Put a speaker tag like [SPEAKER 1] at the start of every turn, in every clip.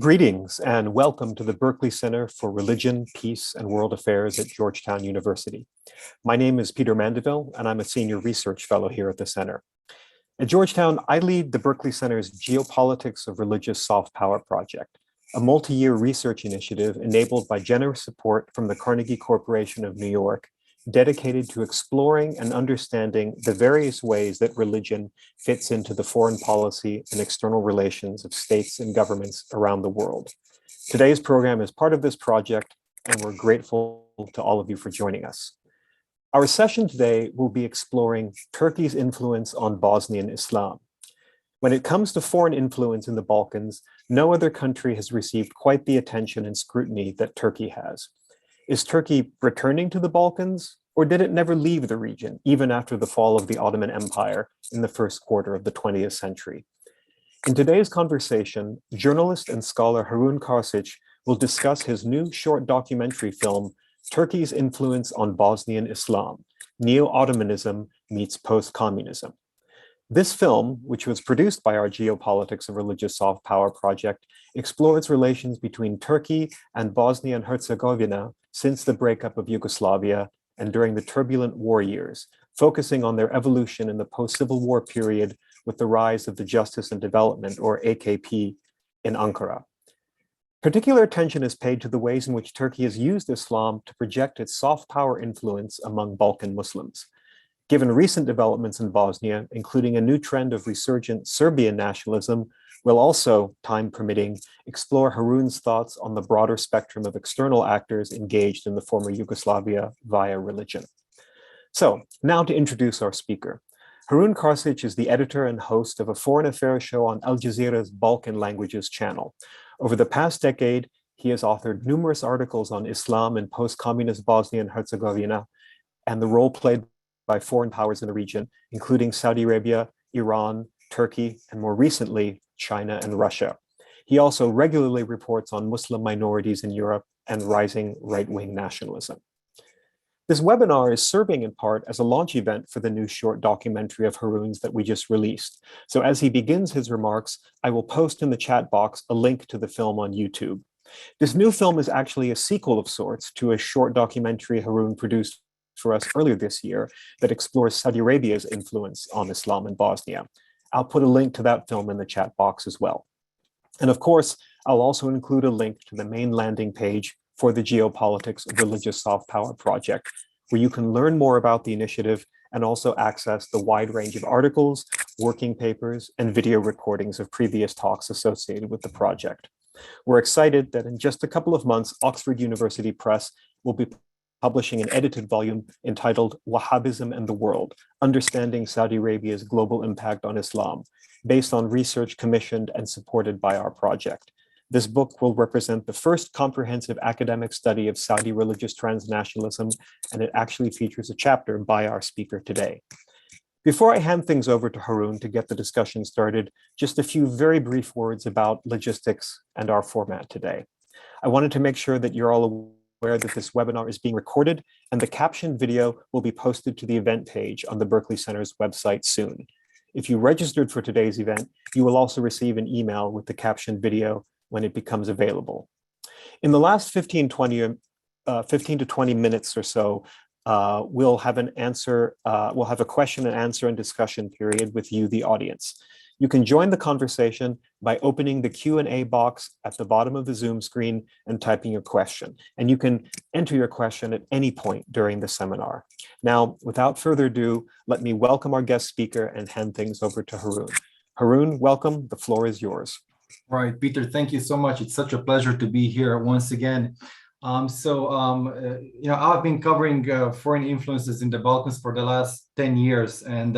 [SPEAKER 1] Greetings and welcome to the Berkley Center for Religion, Peace, and World Affairs at Georgetown University. My name is Peter Mandaville, and I'm a senior research fellow here at the center. At Georgetown, I lead the Berkley Center's Geopolitics of Religious Soft Power project, a multi-year research initiative enabled by generous support from the Carnegie Corporation of New York, dedicated to exploring and understanding the various ways that religion fits into the foreign policy and external relations of states and governments around the world. Today's program is part of this project, and we're grateful to all of you for joining us. Our session today will be exploring Turkey's influence on Bosnian Islam. When it comes to foreign influence in the Balkans, no other country has received quite the attention and scrutiny that Turkey has. Is Turkey returning to the Balkans, or did it never leave the region, even after the fall of the Ottoman Empire in the first quarter of the 20th century? In today's conversation, journalist and scholar Harun Karčić will discuss his new short documentary film, Turkey's Influence on Bosnian Islam, Neo-Ottomanism Meets Post-Communism. This film, which was produced by our Geopolitics of Religious Soft Power project, explores relations between Turkey and Bosnia and Herzegovina since the breakup of Yugoslavia and during the turbulent war years, focusing on their evolution in the post-Civil War period with the rise of the Justice and Development, or AKP, in Ankara. Particular attention is paid to the ways in which Turkey has used Islam to project its soft power influence among Balkan Muslims. Given recent developments in Bosnia, including a new trend of resurgent Serbian nationalism, we'll also, time permitting, explore Harun's thoughts on the broader spectrum of external actors engaged in the former Yugoslavia via religion. So, now to introduce our speaker. Harun Karčić is the editor and host of a foreign affairs show on Al Jazeera's Balkan Languages channel. Over the past decade, he has authored numerous articles on Islam in post-communist Bosnia and Herzegovina and the role played by foreign powers in the region, including Saudi Arabia, Iran, Turkey, and more recently, China and Russia. He also regularly reports on Muslim minorities in Europe and rising right-wing nationalism. This webinar is serving in part as a launch event for the new short documentary of Harun's that we just released. So as he begins his remarks, I will post in the chat box a link to the film on YouTube. This new film is actually a sequel of sorts to a short documentary Harun produced for us earlier this year that explores Saudi Arabia's influence on Islam in Bosnia. I'll put a link to that film in the chat box as well. And of course, I'll also include a link to the main landing page for the Geopolitics of Religious Soft Power project, where you can learn more about the initiative and also access the wide range of articles, working papers, and video recordings of previous talks associated with the project. We're excited that in just a couple of months, Oxford University Press will be publishing an edited volume entitled Wahhabism and the World, Understanding Saudi Arabia's Global Impact on Islam, based on research commissioned and supported by our project. This book will represent the first comprehensive academic study of Saudi religious transnationalism, and it actually features a chapter by our speaker today. Before I hand things over to Harun to get the discussion started, just a few very brief words about logistics and our format today. I wanted to make sure that you're all aware that this webinar is being recorded, and the captioned video will be posted to the event page on the Berkley Center's website soon. If you registered for today's event, you will also receive an email with the captioned video when it becomes available. In the last 15 to 20 minutes or so, we'll have a question and answer and discussion period with you, the audience. You can join the conversation by opening the Q&A box at the bottom of the Zoom screen and typing your question. And you can enter your question at any point during the seminar. Now, without further ado, let me welcome our guest speaker and hand things over to Harun. Harun, welcome. The floor is yours.
[SPEAKER 2] Right, Peter, thank you so much. It's such a pleasure to be here once again. I've been covering foreign influences in the Balkans for the last 10 years. And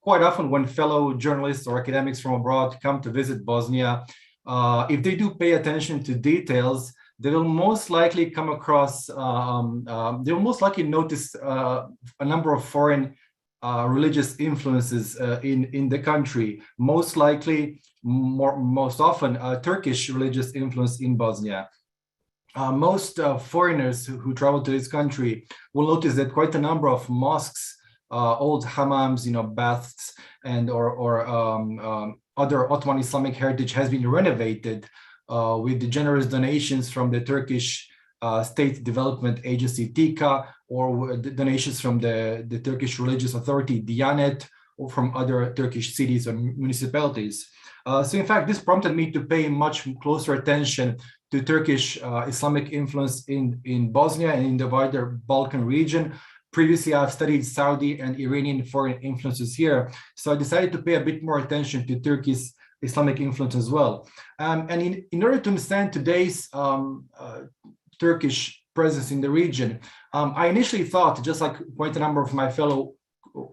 [SPEAKER 2] quite often when fellow journalists or academics from abroad come to visit Bosnia, if they do pay attention to details, they will most likely come across, they will most likely notice a number of foreign religious influences in the country. Most likely, most often, Turkish religious influence in Bosnia. Most foreigners who travel to this country will notice that quite a number of mosques, old hammams, baths, and or other Ottoman Islamic heritage has been renovated with the generous donations from the Turkish State Development Agency TİKA, or the donations from the Turkish religious authority Diyanet, or from other Turkish cities or municipalities. So in fact, this prompted me to pay much closer attention to Turkish Islamic influence in Bosnia and in the wider Balkan region. Previously, I've studied Saudi and Iranian foreign influences here, so I decided to pay a bit more attention to Turkey's Islamic influence as well. And in order to understand today's Turkish presence in the region, I initially thought, just like quite a number of my fellow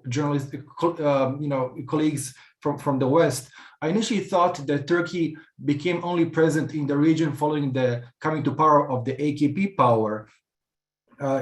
[SPEAKER 2] journalists, colleagues from the West, I initially thought that Turkey became only present in the region following the coming to power of the AKP power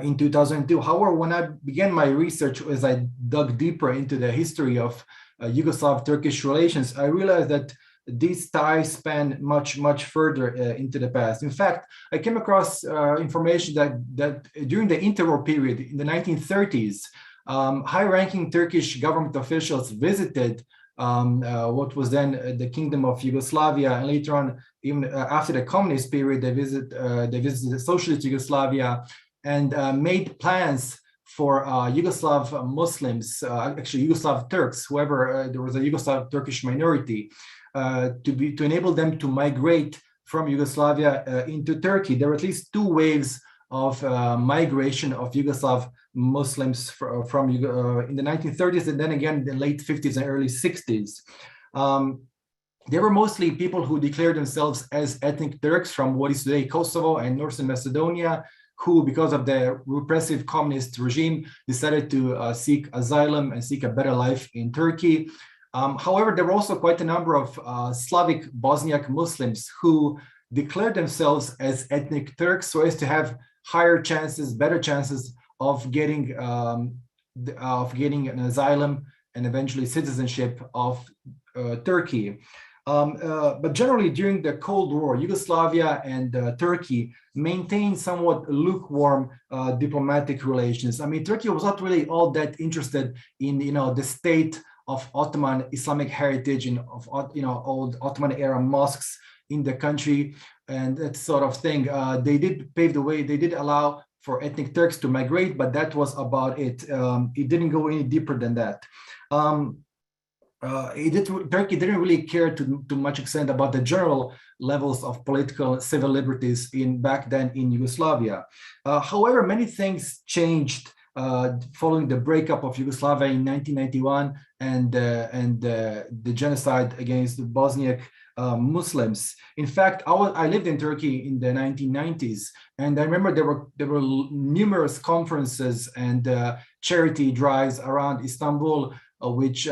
[SPEAKER 2] in 2002. However, when I began my research, as I dug deeper into the history of Yugoslav-Turkish relations, I realized that these ties span much further into the past. In fact, I came across information that during the interwar period in the 1930s, high-ranking Turkish government officials visited what was then the Kingdom of Yugoslavia, and later on, even after the communist period, they visited socialist Yugoslavia and made plans for Yugoslav Muslims, actually Yugoslav Turks, whoever, there was a Yugoslav Turkish minority, to enable them to migrate from Yugoslavia into Turkey. There were at least two waves of migration of Yugoslav Muslims from in the 1930s, and then again in the late 50s and early 60s. They were mostly people who declared themselves as ethnic Turks from what is today Kosovo and Northern Macedonia, who, because of the repressive communist regime, decided to seek asylum and seek a better life in Turkey. However, there were also quite a number of Slavic Bosniak Muslims who declared themselves as ethnic Turks so as to have higher chances, better chances of getting an asylum and eventually citizenship of Turkey. But generally, during the Cold War, Yugoslavia and Turkey maintained somewhat lukewarm diplomatic relations. I mean, Turkey was not really all that interested in, the state of Ottoman Islamic heritage and of, old Ottoman era mosques in the country and that sort of thing. They did pave the way. They did allow for ethnic Turks to migrate, but that was about it. It didn't go any deeper than that. Turkey didn't really care to much extent about the general levels of political civil liberties back then in Yugoslavia. However, many things changed following the breakup of Yugoslavia in 1991 and the genocide against the Bosniak Muslims. In fact, I lived in Turkey in the 1990s, and I remember there were numerous conferences and charity drives around Istanbul, which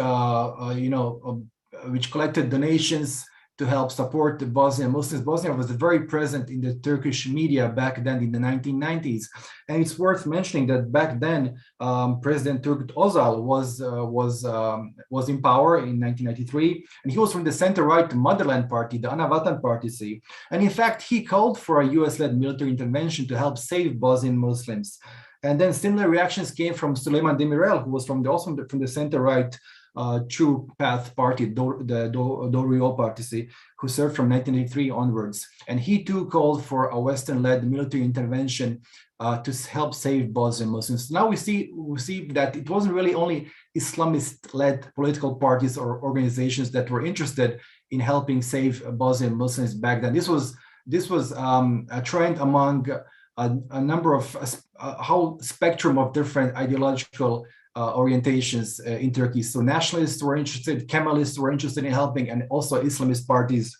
[SPEAKER 2] collected donations to help support the Bosnian Muslims. Bosnia was very present in the Turkish media back then in the 1990s, and it's worth mentioning that back then President Turgut Özal was in power in 1993, and he was from the center-right Motherland Party, the Anavatan Partisi, and in fact he called for a U.S.-led military intervention to help save Bosnian Muslims. And then similar reactions came from Süleyman Demirel, who was from the center-right True Path Party, the Doğru Partisi, who served from 1983 onwards. And he too called for a Western-led military intervention to help save Bosnian Muslims. Now we see that it wasn't really only Islamist-led political parties or organizations that were interested in helping save Bosnian Muslims back then. This was a trend among a number of a whole spectrum of different ideological orientations in Turkey. So nationalists were interested, Kemalists were interested in helping, and also Islamist parties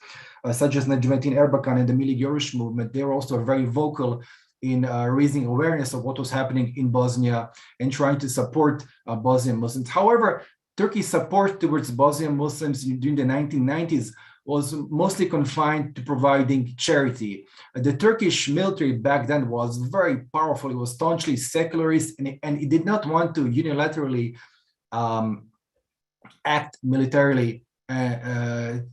[SPEAKER 2] such as Necmettin Erbakan and the Milli Görüş movement. They were also very vocal in raising awareness of what was happening in Bosnia and trying to support Bosnian Muslims. However, Turkey's support towards Bosnian Muslims during the 1990s was mostly confined to providing charity. The Turkish military back then was very powerful. It was staunchly secularist, and it did not want to unilaterally act militarily and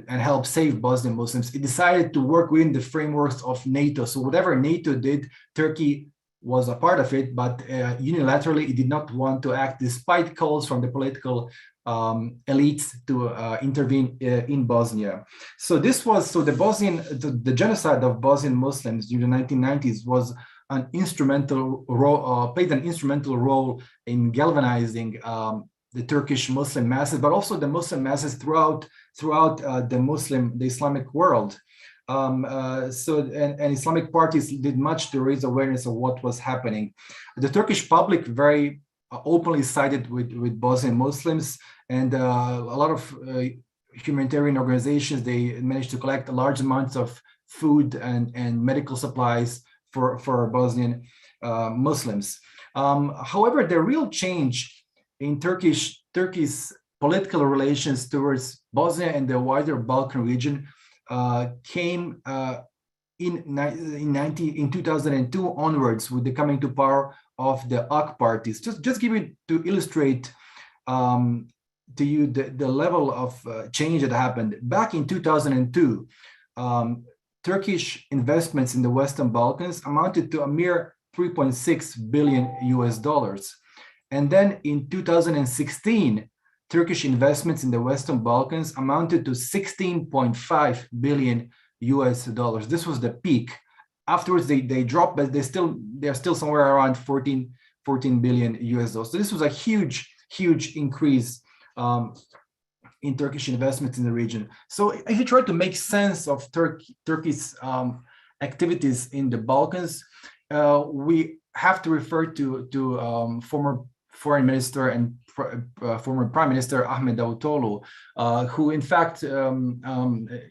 [SPEAKER 2] help save Bosnian Muslims. It decided to work within the frameworks of NATO. So whatever NATO did, Turkey was a part of it, but unilaterally it did not want to act, despite calls from the political elites to intervene in Bosnia. So this was the genocide of Bosnian Muslims during the 1990s was an instrumental role, played an instrumental role in galvanizing the Turkish Muslim masses, but also the Muslim masses throughout the Islamic world. And Islamic parties did much to raise awareness of what was happening. The Turkish public very openly sided with Bosnian Muslims, and a lot of humanitarian organizations, they managed to collect large amounts of food and medical supplies for Bosnian Muslims. However, the real change in Turkey's political relations towards Bosnia and the wider Balkan region came in 2002 onwards with the coming to power of the AK parties. Just give it to illustrate to you the level of change that happened. Back in 2002, Turkish investments in the Western Balkans amounted to a mere 3.6 billion US dollars. And then in 2016, Turkish investments in the Western Balkans amounted to 16.5 billion US dollars. This was the peak. Afterwards, they dropped, but they're still somewhere around 14 billion US dollars. So this was a huge increase in Turkish investments in the region. So if you try to make sense of Turkey's activities in the Balkans, we have to refer to former Foreign Minister and former Prime Minister Ahmet Davutoğlu, who in fact,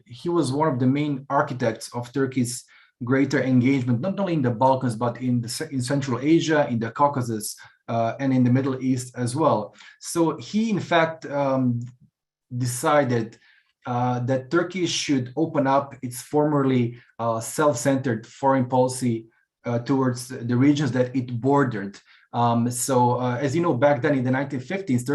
[SPEAKER 2] he was one of the main architects of Turkey's greater engagement, not only in the Balkans, but in Central Asia, in the Caucasus, and in the Middle East as well. So he in fact decided that Turkey should open up its formerly self-centered foreign policy towards the regions that it bordered. As you know, back then in the 1950s,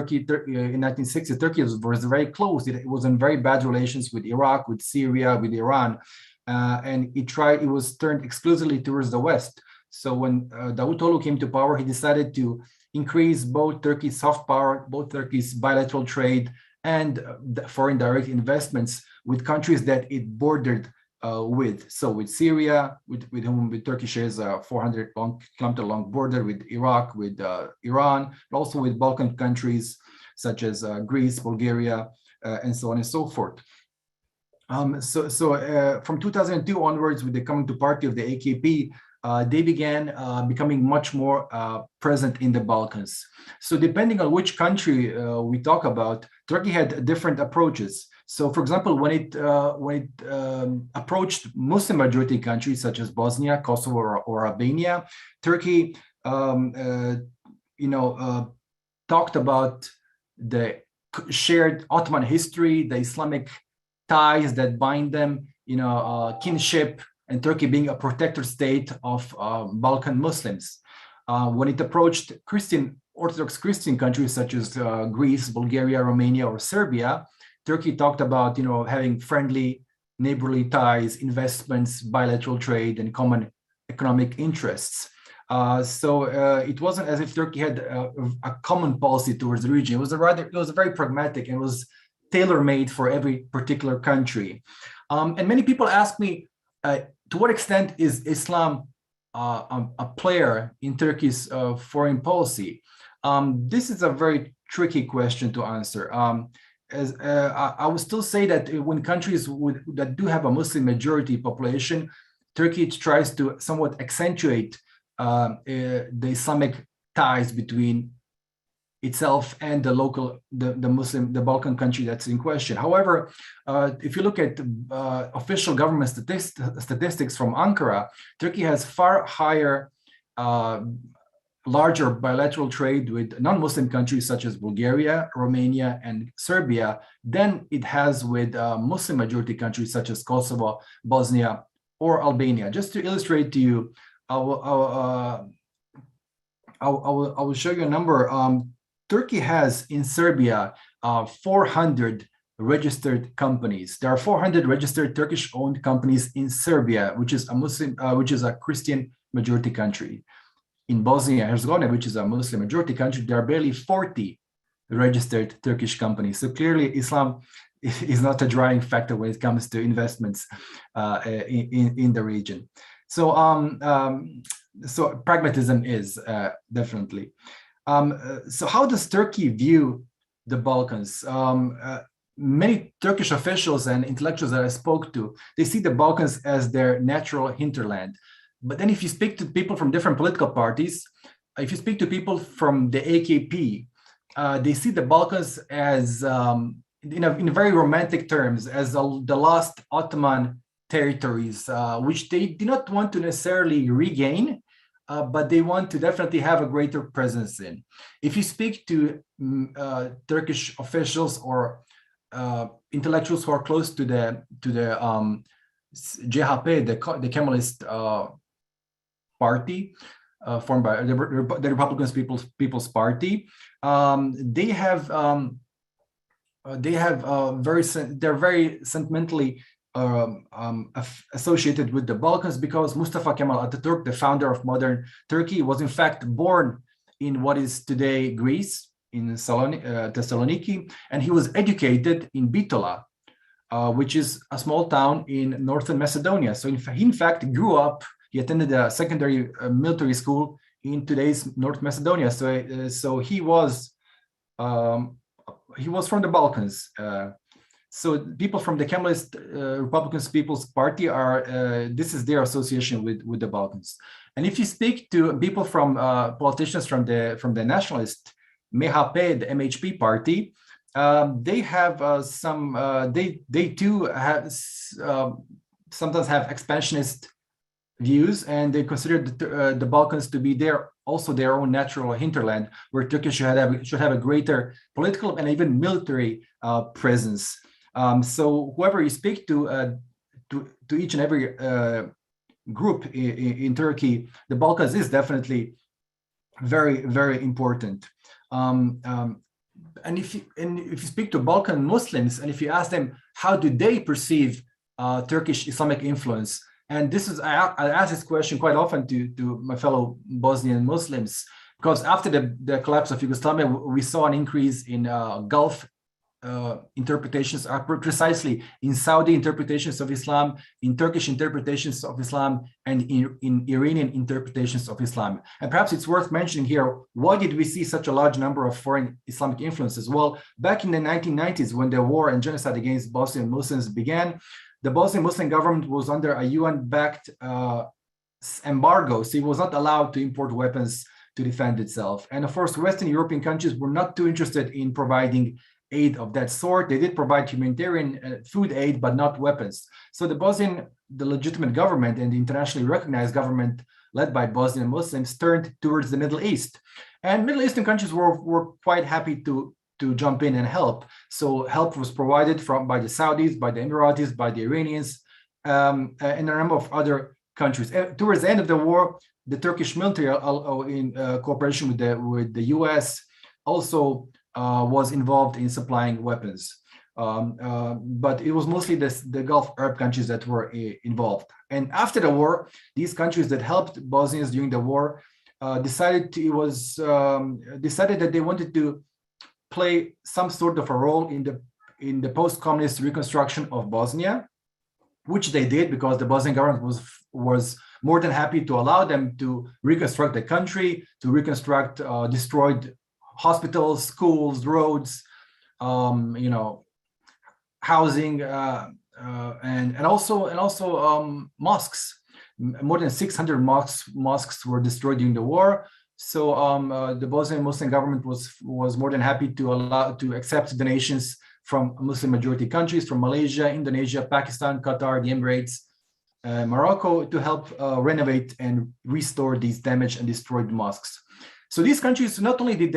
[SPEAKER 2] in 1960s, Turkey was very close. It was in very bad relations with Iraq, with Syria, with Iran, and it was turned exclusively towards the West. So when Davutoğlu came to power, he decided to increase both Turkey's soft power, both Turkey's bilateral trade and foreign direct investments with countries that it bordered with. So with Syria, with whom Turkey shares a 400-kilometer long border, with Iraq, with Iran, but also with Balkan countries such as Greece, Bulgaria, and so on and so forth. From 2002 onwards, with the coming to party of the AKP, they began becoming much more present in the Balkans. So depending on which country we talk about, Turkey had different approaches. So, for example, when it approached Muslim-majority countries such as Bosnia, Kosovo, or Albania, Turkey, talked about the shared Ottoman history, the Islamic ties that bind them, kinship, and Turkey being a protector state of Balkan Muslims. When it approached Orthodox Christian countries such as Greece, Bulgaria, Romania, or Serbia, Turkey talked about, having friendly, neighborly ties, investments, bilateral trade, and common economic interests. It wasn't as if Turkey had a common policy towards the region. It was very pragmatic, and it was tailor-made for every particular country. And many people ask me, to what extent is Islam a player in Turkey's foreign policy? This is a very tricky question to answer. I would still say that when countries that do have a Muslim majority population, Turkey tries to somewhat accentuate the Islamic ties between itself and the Balkan country that's in question. However, if you look at official government statistics from Ankara, Turkey has far higher, larger bilateral trade with non-Muslim countries such as Bulgaria, Romania, and Serbia than it has with Muslim majority countries such as Kosovo, Bosnia, or Albania. Just to illustrate to you, I will show you a number. Turkey has in Serbia 400 registered companies. There are 400 registered Turkish-owned companies in Serbia, which is a Christian majority country. In Bosnia and Herzegovina, which is a Muslim majority country, there are barely 40 registered Turkish companies. So clearly, Islam is not a driving factor when it comes to investments in the region. So, so pragmatism is definitely. So how does Turkey view the Balkans? Many Turkish officials and intellectuals that I spoke to, they see the Balkans as their natural hinterland. But then if you speak to people from different political parties, if you speak to people from the AKP, they see the Balkans as, in very romantic terms, as the lost Ottoman territories, which they do not want to necessarily regain, but they want to definitely have a greater presence in. If you speak to Turkish officials or intellectuals who are close to the CHP, the Kemalist party, formed by the Republican People's Party, they're very sentimentally associated with the Balkans, because Mustafa Kemal Atatürk, the founder of modern Turkey, was in fact born in what is today Greece, in Thessaloniki, and he was educated in Bitola, which is a small town in northern Macedonia. So he in fact grew up, he attended a secondary military school in today's North Macedonia. So he was from the Balkans. So people from the Kemalist Republican People's Party are, this is their association with the Balkans. And if you speak to people from politicians from the nationalist MHP, the MHP party, they have they too have sometimes have expansionist views, and they consider the Balkans to be also their own natural hinterland, where Turkey should have a greater political and even military presence. So whoever you speak to each and every group in Turkey, the Balkans is definitely very, very important. And if you speak to Balkan Muslims, and if you ask them how do they perceive Turkish Islamic influence, and this is, I ask this question quite often to my fellow Bosnian Muslims, because after the collapse of Yugoslavia, we saw an increase in Gulf interpretations, are precisely in Saudi interpretations of Islam, in Turkish interpretations of Islam, and in Iranian interpretations of Islam. And perhaps it's worth mentioning here, why did we see such a large number of foreign Islamic influences? Well, back in the 1990s, when the war and genocide against Bosnian Muslims began, the Bosnian Muslim government was under a UN-backed embargo, so it was not allowed to import weapons to defend itself. And of course, Western European countries were not too interested in providing aid of that sort. They did provide humanitarian food aid, but not weapons. So the legitimate government and the internationally recognized government led by Bosnian Muslims turned towards the Middle East. And Middle Eastern countries were quite happy to jump in and help. So help was provided by the Saudis, by the Emiratis, by the Iranians, and a number of other countries. Towards the end of the war, the Turkish military, in cooperation with the US, also was involved in supplying weapons. But it was mostly the Gulf Arab countries that were involved. And after the war, these countries that helped Bosnians during the war decided that they wanted to play some sort of a role in the post-communist reconstruction of Bosnia, which they did, because the Bosnian government was more than happy to allow them to reconstruct the country, to reconstruct destroyed hospitals, schools, roads, housing, and also mosques. More than 600 mosques were destroyed during the war. So the Bosnian Muslim government was more than happy to accept donations from Muslim majority countries, from Malaysia, Indonesia, Pakistan, Qatar, the Emirates, Morocco, to help renovate and restore these damaged and destroyed mosques. So these countries, not only did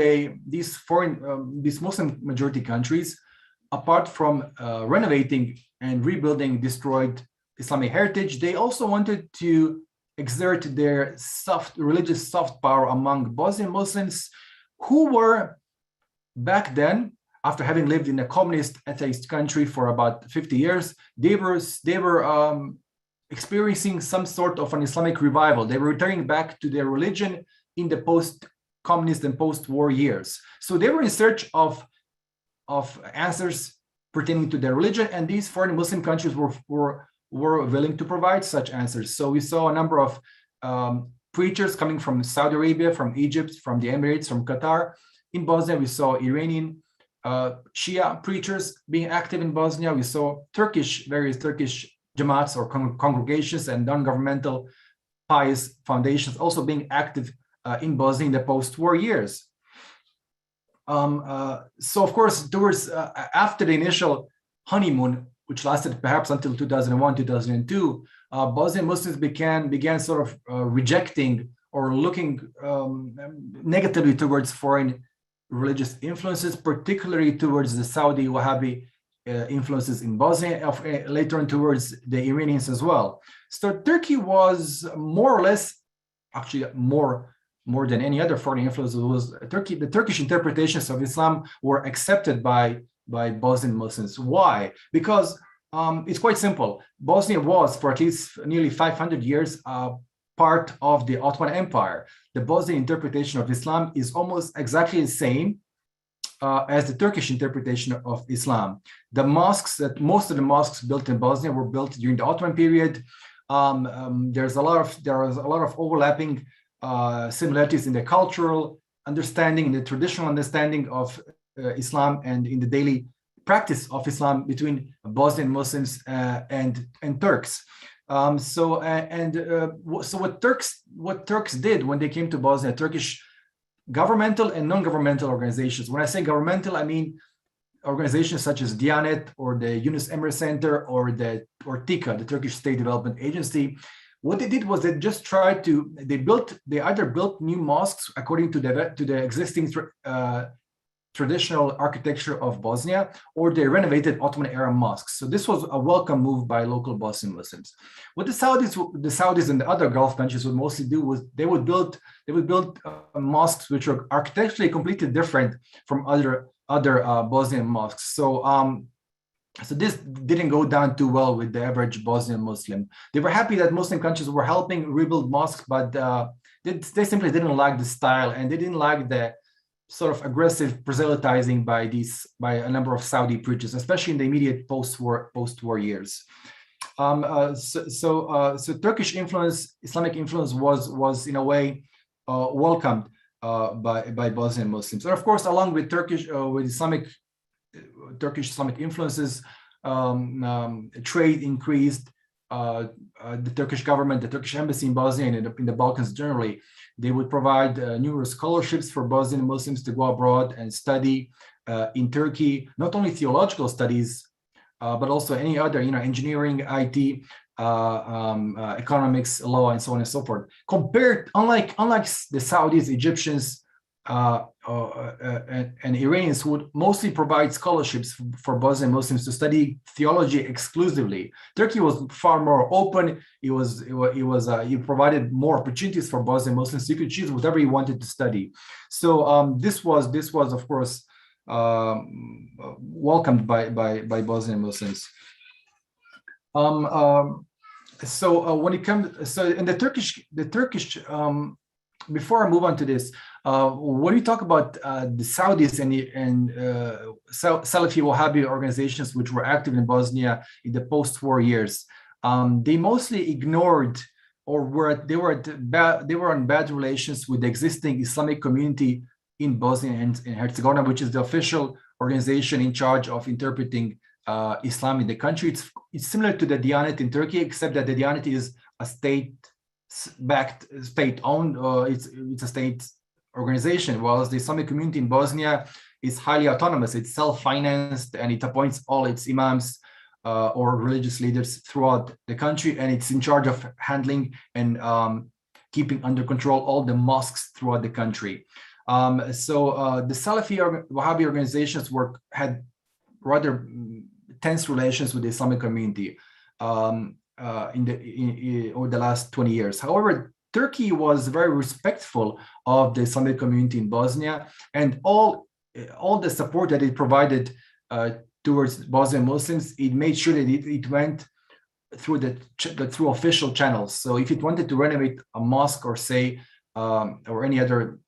[SPEAKER 2] these Muslim majority countries, apart from renovating and rebuilding destroyed Islamic heritage, they also wanted to exert their religious soft power among Bosnian Muslims, who were back then, after having lived in a communist atheist country for about 50 years, they were experiencing some sort of an Islamic revival. They were returning back to their religion in the communist and post-war years. So they were in search of answers pertaining to their religion, and these foreign Muslim countries were willing to provide such answers. So we saw a number of preachers coming from Saudi Arabia, from Egypt, from the Emirates, from Qatar. In Bosnia, we saw Iranian Shia preachers being active in Bosnia. We saw various Turkish jamaats or congregations and non-governmental pious foundations also being active in Bosnia in the post-war years. So of course, towards after the initial honeymoon, which lasted perhaps until 2001, 2002, Bosnian Muslims began sort of rejecting or looking negatively towards foreign religious influences, particularly towards the Saudi Wahhabi influences in Bosnia, later on towards the Iranians as well. So Turkey was more or less, actually more than any other foreign influence, was Turkey. The Turkish interpretations of Islam were accepted by Bosnian Muslims. Why? Because it's quite simple. Bosnia was, for at least nearly 500 years, part of the Ottoman Empire. The Bosnian interpretation of Islam is almost exactly the same as the Turkish interpretation of Islam. The mosques, most of the mosques built in Bosnia were built during the Ottoman period. There was a lot of overlapping similarities in the cultural understanding, in the traditional understanding of Islam, and in the daily practice of Islam between Bosnian Muslims and Turks. So what Turks did when they came to Bosnia, Turkish governmental and non-governmental organizations. When I say governmental, I mean organizations such as Diyanet or the Yunus Emre Center or TİKA, the Turkish State Development Agency. What they did was they either built new mosques according to the existing traditional architecture of Bosnia, or they renovated Ottoman era mosques. So this was a welcome move by local Bosnian Muslims. What the Saudis and the other Gulf countries would mostly do was they would build mosques which were architecturally completely different from other Bosnian mosques. So this didn't go down too well with the average Bosnian Muslim. They were happy that Muslim countries were helping rebuild mosques, but they simply didn't like the style, and they didn't like the sort of aggressive proselytizing by a number of Saudi preachers, especially in the immediate post-war years. So Turkish influence, Islamic influence was in a way welcomed by Bosnian Muslims, and of course, along with Turkish Islamic influences, trade increased. The Turkish government, the Turkish embassy in Bosnia and in the Balkans generally, they would provide numerous scholarships for Bosnian Muslims to go abroad and study in Turkey, not only theological studies, but also any other, engineering, IT, economics, law, and so on and so forth. Unlike the Saudis, Egyptians, and Iranians, who would mostly provide scholarships for Bosnian Muslims to study theology exclusively. Turkey was far more open. It provided more opportunities for Bosnian Muslims. You could choose whatever you wanted to study. So this was of course welcomed by Bosnian Muslims. When it comes, in the Turkish, before I move on to this, when we talk about the Saudis and Salafi Wahhabi organizations which were active in Bosnia in the post-war years, they mostly ignored or they were on bad relations with the existing Islamic community in Bosnia and Herzegovina, which is the official organization in charge of interpreting Islam in the country. It's similar to the Diyanet in Turkey, except that the Diyanet is a state-backed, state-owned. It's a state organization, whilst the Islamic community in Bosnia is highly autonomous. It's self-financed, and it appoints all its imams or religious leaders throughout the country, and it's in charge of handling and keeping under control all the mosques throughout the country. The Salafi Wahhabi organizations had rather tense relations with the Islamic community over the last 20 years. However, Turkey was very respectful of the Islamic community in Bosnia, and all the support that it provided towards Bosnian Muslims, it made sure that it went through official channels. So if it wanted to renovate a mosque or say or any other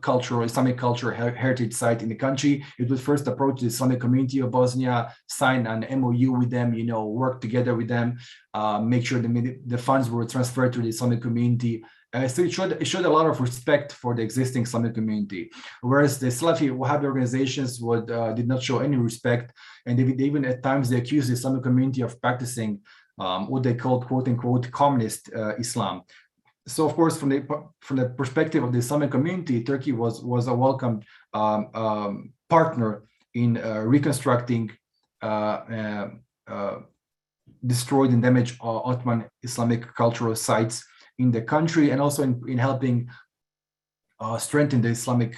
[SPEAKER 2] cultural Islamic culture heritage site in the country. It would first approach the Islamic community of Bosnia, sign an MOU with them, work together with them, make sure the funds were transferred to the Islamic community. So it showed a lot of respect for the existing Islamic community, whereas the Salafi Wahhabi organizations did not show any respect, and they even at times they accused the Islamic community of practicing what they called "quote unquote" communist Islam. So, of course, from the perspective of the Islamic community, Turkey was a welcome partner in reconstructing destroyed and damaged Ottoman Islamic cultural sites in the country, and also in helping strengthen the Islamic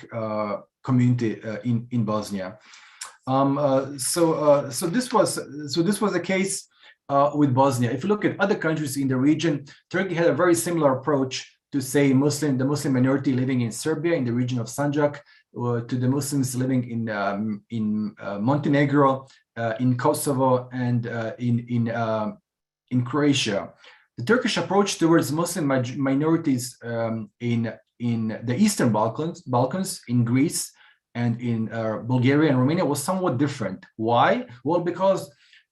[SPEAKER 2] community in Bosnia. So this was the case with Bosnia. If you look at other countries in the region, Turkey had a very similar approach to, say, the Muslim minority living in Serbia, in the region of Sanjak, to the Muslims living in Montenegro, in Kosovo, and in Croatia. The Turkish approach towards Muslim minorities in the Eastern Balkans, in Greece, and in Bulgaria and Romania was somewhat different. Why? Well, because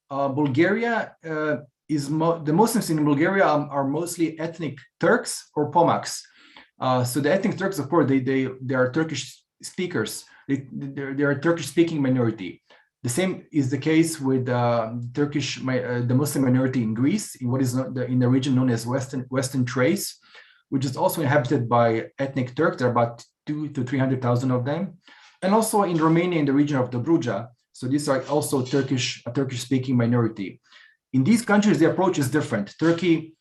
[SPEAKER 2] Bulgaria the Muslims in Bulgaria are mostly ethnic Turks or Pomaks. So the ethnic Turks, of course, they are Turkish speakers. They are a Turkish-speaking minority. The same is the case with the Muslim minority in Greece, in what is in the region known as Western Thrace, which is also inhabited by ethnic Turks. There are about 200,000 to 300,000 of them, and also in Romania, in the region of Dobruja. So these are also a Turkish-speaking minority. In these countries, the approach is different. Turkey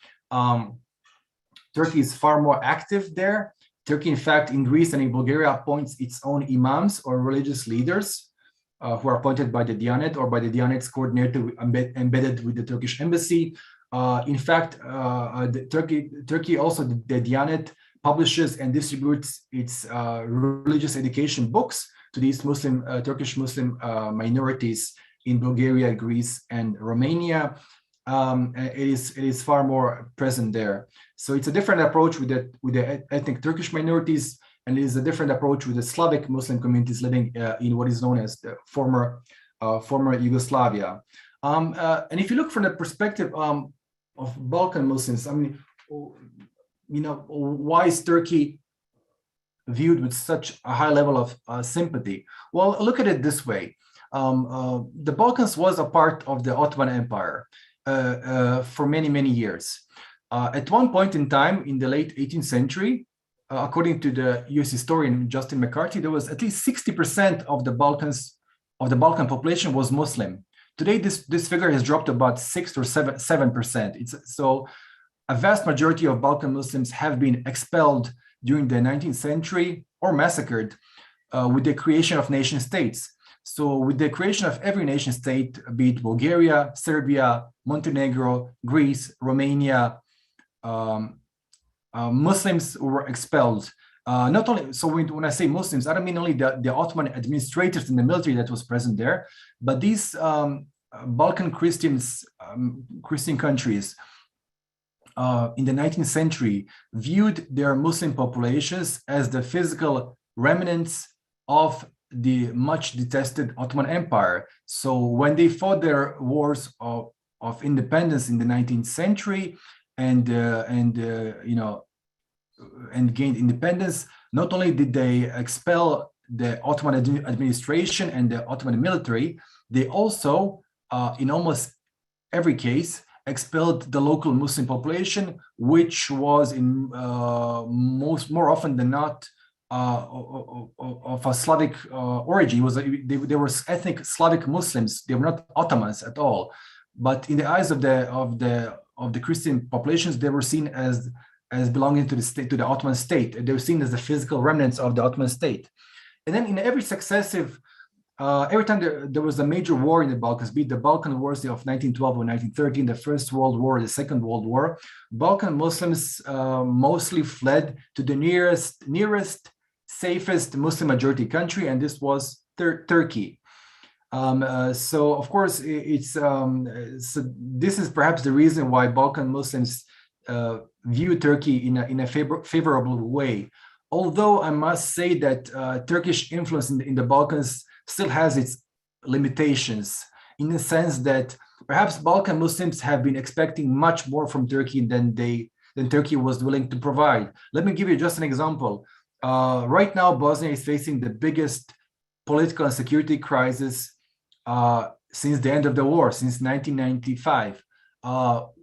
[SPEAKER 2] is far more active there. Turkey, in fact, in Greece and in Bulgaria, appoints its own imams or religious leaders who are appointed by the Diyanet or by the Diyanet's coordinator embedded with the Turkish embassy. In fact, Turkey also, the Diyanet publishes and distributes its religious education books to these Turkish Muslim minorities in Bulgaria, Greece, and Romania. It is far more present there. So it's a different approach with the ethnic Turkish minorities, and it is a different approach with the Slavic Muslim communities living in what is known as the former Yugoslavia. And if you look from the perspective of Balkan Muslims, I mean, why is Turkey viewed with such a high level of sympathy? Well, look at it this way. The Balkans was a part of the Ottoman Empire for many, many years. At one point in time, in the late 18th century, according to the US historian Justin McCarthy, there was at least 60% of the Balkan population was Muslim. Today, this figure has dropped to about 6 or 7%. So a vast majority of Balkan Muslims have been expelled during the 19th century or massacred with the creation of nation states. So with the creation of every nation state, be it Bulgaria, Serbia, Montenegro, Greece, Romania, Muslims were expelled. Not only, so when I say Muslims, I don't mean only the Ottoman administrators and the military that was present there, but these Balkan Christian countries in the 19th century viewed their Muslim populations as the physical remnants of the much detested Ottoman Empire. So when they fought their wars of independence in the 19th century and gained independence, not only did they expel the Ottoman administration and the Ottoman military, they also, in almost every case, expelled the local Muslim population, which was in more often than not of a Slavic origin. They were ethnic Slavic Muslims. They were not Ottomans at all. But in the eyes of the Christian populations, they were seen as belonging to the Ottoman state. They were seen as the physical remnants of the Ottoman state. And then in every successive, every time there was a major war in the Balkans, be it the Balkan Wars of 1912 or 1913, the First World War, the Second World War, Balkan Muslims mostly fled to the nearest, safest Muslim majority country, and this was Turkey. So of course, so this is perhaps the reason why Balkan Muslims view Turkey in a favorable way. although I must say that Turkish influence in the Balkans still has its limitations, in the sense that perhaps Balkan Muslims have been expecting much more from Turkey than Turkey was willing to provide. Let me give you just an example. Right now, Bosnia is facing the biggest political and security crisis since the end of the war, since 1995.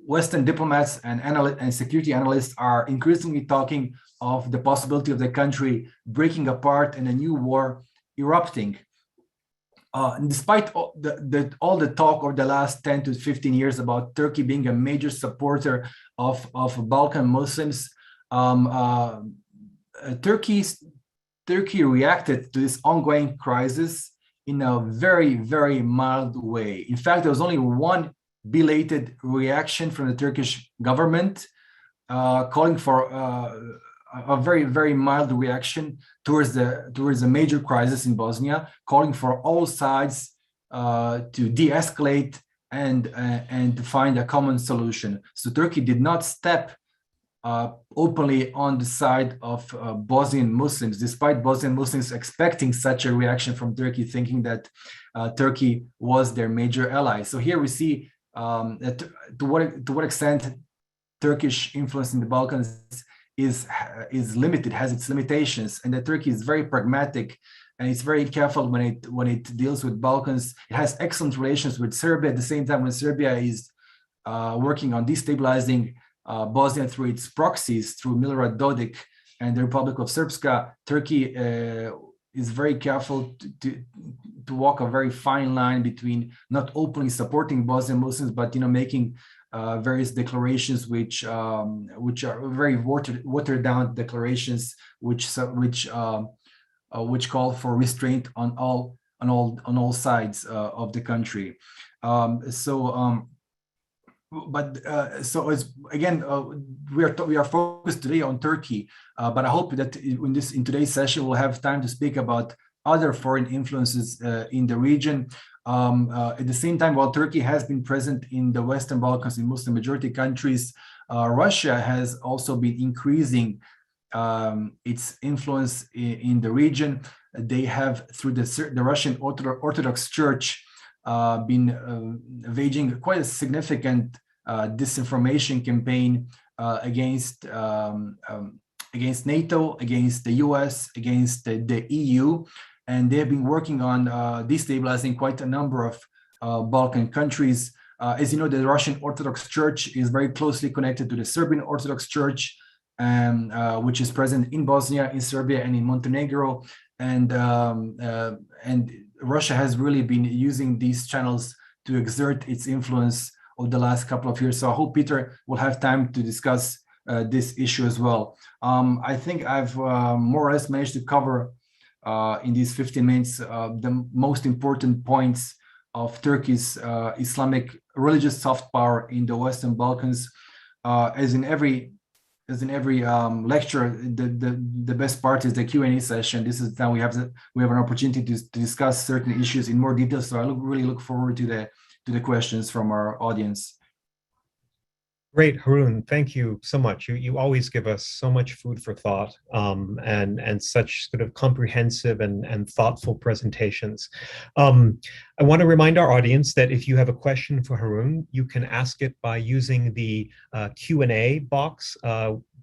[SPEAKER 2] Western diplomats and security analysts are increasingly talking of the possibility of the country breaking apart and a new war erupting. And despite all the talk over the last 10 to 15 years about Turkey being a major supporter of Balkan Muslims, Turkey reacted to this ongoing crisis in a very, very mild way. In fact, there was only one belated reaction from the Turkish government, calling for a very, very mild reaction towards a major crisis in Bosnia, calling for all sides to de-escalate and to find a common solution. So Turkey did not step openly on the side of Bosnian Muslims, despite Bosnian Muslims expecting such a reaction from Turkey, thinking that Turkey was their major ally. So here we see to what extent Turkish influence in the Balkans is limited, has its limitations, and that Turkey is very pragmatic and it's very careful when it deals with Balkans. It has excellent relations with Serbia. At the same time, when Serbia is working on destabilizing Bosnia through its proxies, through Milorad Dodik and the Republic of Srpska, Turkey is very careful to walk a very fine line between not openly supporting Bosnian Muslims, but making various declarations which are very watered down declarations, which call for restraint on all sides of the country. So it's again we are focused today on Turkey, but I hope that in today's session we'll have time to speak about other foreign influences in the region. At the same time, while Turkey has been present in the Western Balkans in Muslim majority countries, Russia has also been increasing its influence in the region. They have, through the Russian Orthodox Church, been waging quite a significant disinformation campaign against NATO, against the US, against the EU, and they have been working on destabilizing quite a number of Balkan countries. As you know, the Russian Orthodox Church is very closely connected to the Serbian Orthodox Church, which is present in Bosnia, in Serbia, and in Montenegro, and Russia has really been using these channels to exert its influence over the last couple of years. So I hope Peter will have time to discuss this issue as well. I think I've more or less managed to cover in these 15 minutes the most important points of Turkey's Islamic religious soft power in the Western Balkans. As in every lecture, the best part is the Q&A session. This is now we have an opportunity to discuss certain issues in more detail. So I really look forward to the questions from our audience.
[SPEAKER 1] Great, Harun. Thank you so much. You always give us so much food for thought and such sort of comprehensive and thoughtful presentations. I want to remind our audience that if you have a question for Harun, you can ask it by using the Q&A box.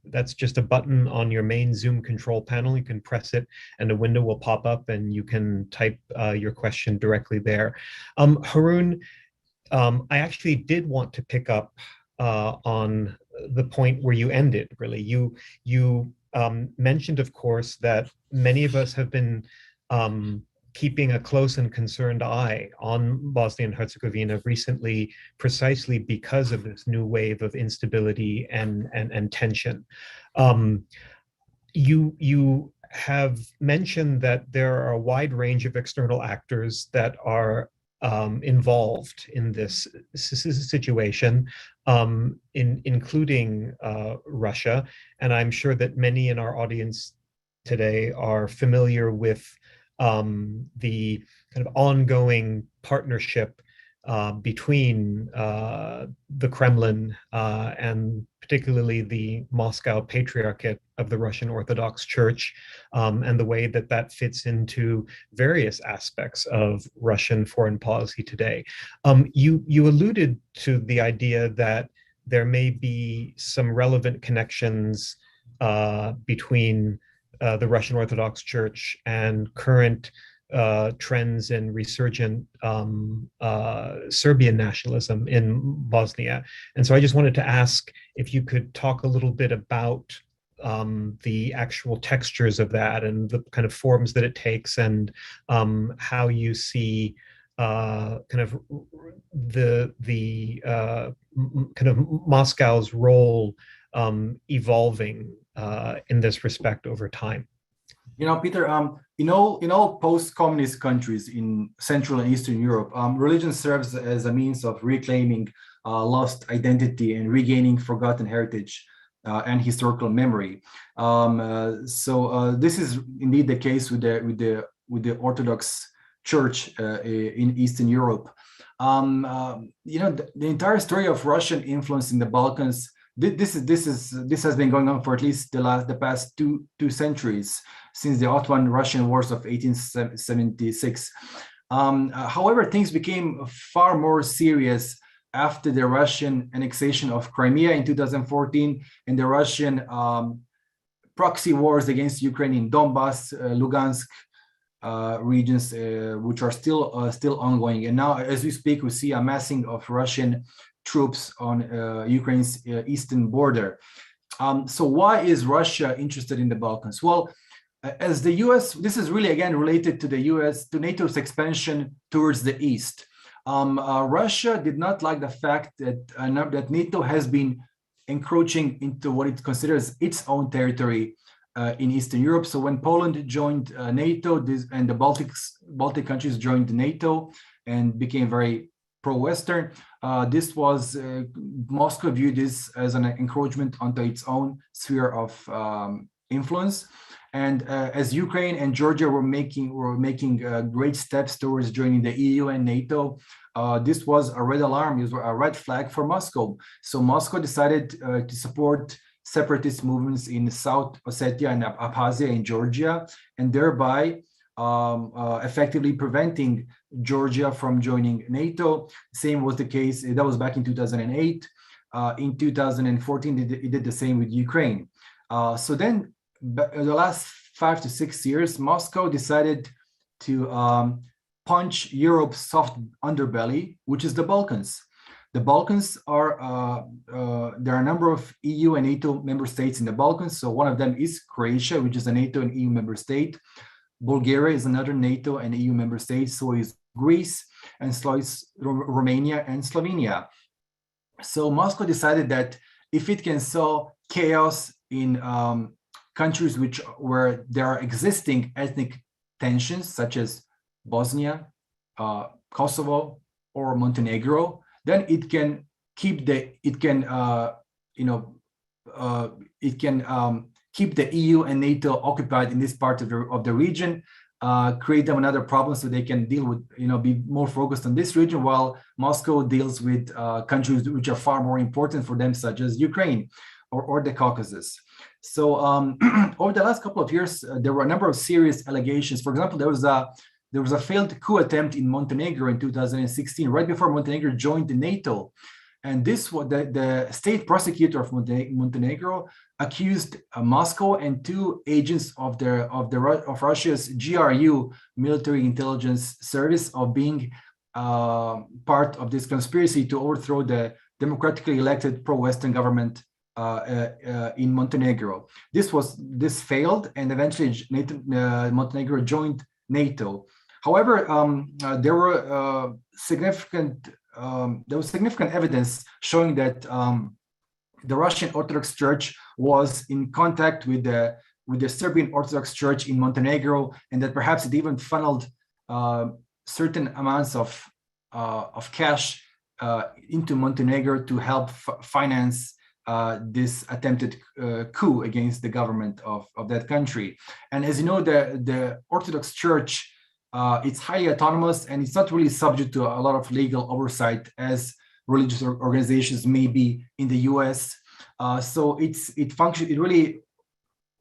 [SPEAKER 1] That's just a button on your main Zoom control panel. You can press it and a window will pop up and you can type your question directly there. Harun, I actually did want to pick up on the point where you ended, really. You mentioned, of course, that many of us have been keeping a close and concerned eye on Bosnia and Herzegovina recently, precisely because of this new wave of instability and tension. You have mentioned that there are a wide range of external actors that are involved in this situation, including Russia. And I'm sure that many in our audience today are familiar with the kind of ongoing partnership between the Kremlin and particularly the Moscow Patriarchate of the Russian Orthodox Church, and the way that that fits into various aspects of Russian foreign policy today. You alluded to the idea that there may be some relevant connections between the Russian Orthodox Church and current trends in resurgent Serbian nationalism in Bosnia. And so I just wanted to ask if you could talk a little bit about the actual textures of that and the kind of forms that it takes, and how you see kind of the kind of Moscow's role evolving in this respect over time.
[SPEAKER 2] Peter, in all post-communist countries in Central and Eastern Europe, religion serves as a means of reclaiming lost identity and regaining forgotten heritage and historical memory. So this is indeed the case with the Orthodox Church in Eastern Europe. The entire story of Russian influence in the Balkans. This has been going on for at least the past two centuries, since the Ottoman-Russian Wars of 1876. However, things became far more serious after the Russian annexation of Crimea in 2014 and the Russian proxy wars against Ukraine in Donbass, Lugansk regions, which are still ongoing. And now, as we speak, we see a massing of Russian troops on Ukraine's eastern border. So why is Russia interested in the Balkans? Well, as the US, this is really again related to the US, to NATO's expansion towards the east. Russia did not like the fact that NATO has been encroaching into what it considers its own territory in Eastern Europe. So when Poland joined NATO, and the Baltic countries joined NATO and became very pro-Western, Moscow viewed this as an encroachment onto its own sphere of influence. And as Ukraine and Georgia were making great steps towards joining the EU and NATO, this was a red alarm, it was a red flag for Moscow. So Moscow decided to support separatist movements in South Ossetia and Abkhazia in Georgia, and thereby effectively preventing Georgia from joining NATO. Same was the case, that was back in 2008. In 2014, it did the same with Ukraine. So then, in the last 5 to 6 years, Moscow decided to punch Europe's soft underbelly, which is the Balkans. The Balkans are, there are a number of EU and NATO member states in the Balkans. So one of them is Croatia, which is a NATO and EU member state. Bulgaria is another NATO and EU member state. So is Greece, and so is Romania and Slovenia. So Moscow decided that if it can sow chaos in countries where there are existing ethnic tensions, such as Bosnia, Kosovo, or Montenegro, then it can keep the EU and NATO occupied in this part of the region, create them another problem so they can deal with, be more focused on this region, while Moscow deals with countries which are far more important for them, such as Ukraine or the Caucasus. So over the last couple of years, there were a number of serious allegations. For example, there was a failed coup attempt in Montenegro in 2016, right before Montenegro joined the NATO. And this was the state prosecutor of Montenegro accused Moscow and two agents of Russia's GRU military intelligence service of being part of this conspiracy to overthrow the democratically elected pro-Western government in Montenegro. This failed, and eventually Montenegro joined NATO. However, there was significant evidence showing that the Russian Orthodox Church was in contact with the Serbian Orthodox Church in Montenegro, and that perhaps it even funneled certain amounts of cash into Montenegro to help finance this attempted coup against the government of that country. And as you know, the Orthodox Church It's highly autonomous, and it's not really subject to a lot of legal oversight as religious organizations may be in the US. So it really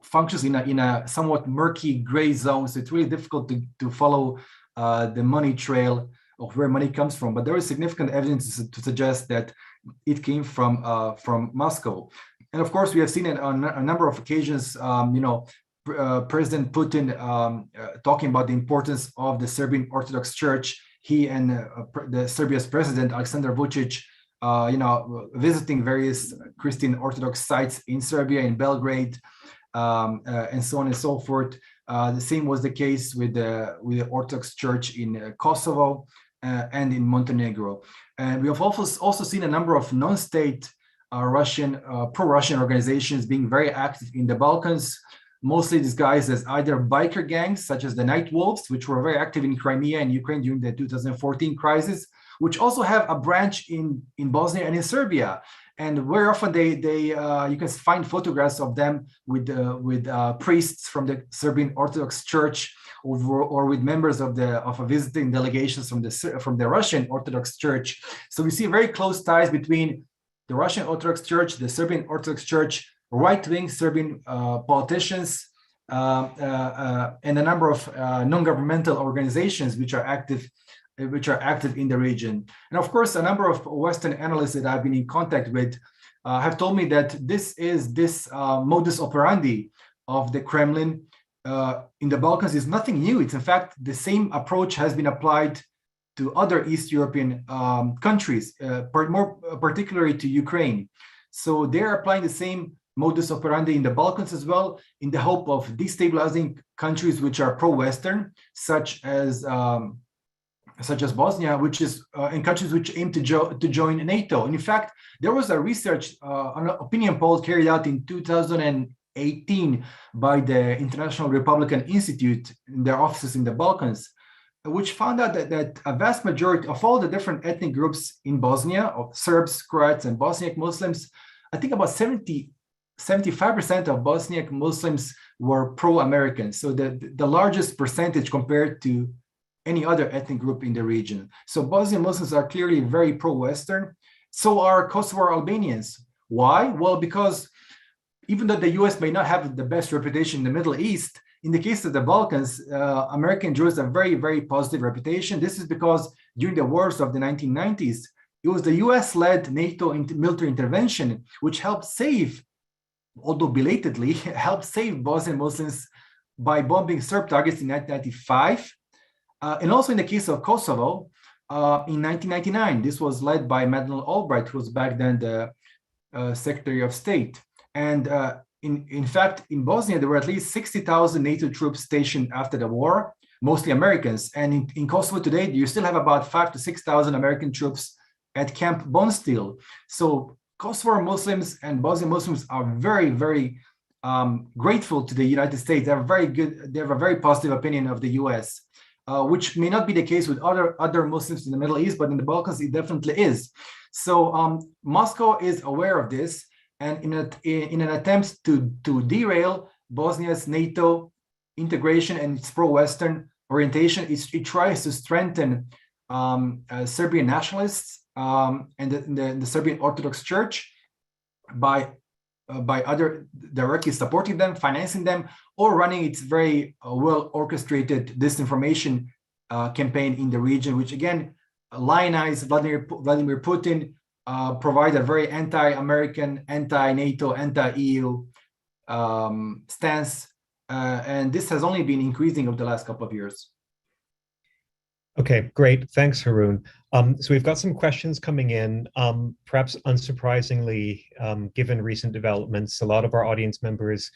[SPEAKER 2] functions in a somewhat murky gray zone. So it's really difficult to follow the money trail of where money comes from. But there is significant evidence to suggest that it came from Moscow. And of course, we have seen it on a number of occasions. President Putin talking about the importance of the Serbian Orthodox Church. He and the Serbia's president Aleksandar Vučić, visiting various Christian Orthodox sites in Serbia, in Belgrade, and so on and so forth. The same was the case with the Orthodox Church in Kosovo and in Montenegro. And we have also seen a number of non-state Russian pro-Russian organizations being very active in the Balkans, mostly disguised as either biker gangs such as the Night Wolves, which were very active in Crimea and Ukraine during the 2014 crisis, which also have a branch in Bosnia and in Serbia. And very often you can find photographs of them with priests from the Serbian Orthodox Church, or with members of a visiting delegations from the Russian Orthodox Church. So we see very close ties between the Russian Orthodox Church, the Serbian Orthodox Church, right-wing Serbian politicians, and a number of non-governmental organizations which are active in the region. And of course, a number of Western analysts that I've been in contact with have told me that this modus operandi of the Kremlin in the Balkans is nothing new. It's in fact the same approach has been applied to other East European countries, more particularly to Ukraine. So they're applying the same modus operandi in the Balkans as well, in the hope of destabilizing countries which are pro-Western, such as Bosnia, which is and countries which aim to join NATO. And in fact, there was a research, an opinion poll carried out in 2018 by the International Republican Institute in their offices in the Balkans, which found out that a vast majority of all the different ethnic groups in Bosnia, of Serbs, Croats, and Bosniak Muslims, I think about 75% of Bosniak Muslims were pro-American. So the largest percentage compared to any other ethnic group in the region. So Bosnian Muslims are clearly very pro-Western. So are Kosovo Albanians. Why? Well, because even though the US may not have the best reputation in the Middle East, in the case of the Balkans, American Jews have a very, very positive reputation. This is because during the wars of the 1990s, it was the US-led NATO military intervention which helped save, although belatedly, helped save Bosnian Muslims by bombing Serb targets in 1995. And also in the case of Kosovo, in 1999, this was led by Madeleine Albright, who was back then the Secretary of State. And in fact, in Bosnia, there were at least 60,000 NATO troops stationed after the war, mostly Americans. And in Kosovo today, you still have about 5,000 to 6,000 American troops at Camp Bondsteel. So Kosovo Muslims and Bosnian Muslims are very, very grateful to the United States. They have a very positive opinion of the US, which may not be the case with other Muslims in the Middle East, but in the Balkans, it definitely is. So Moscow is aware of this. And in an attempt to derail Bosnia's NATO integration and its pro-Western orientation, it tries to strengthen Serbian nationalists and the Serbian Orthodox Church by either directly supporting them, financing them, or running its very well orchestrated disinformation campaign in the region, which again lionized Vladimir Putin, provide a very anti-American, anti-NATO, anti-EU stance. And this has only been increasing over the last couple of years.
[SPEAKER 1] Okay, great. Thanks, Harun. So we've got some questions coming in. Perhaps unsurprisingly, given recent developments, a lot of our audience members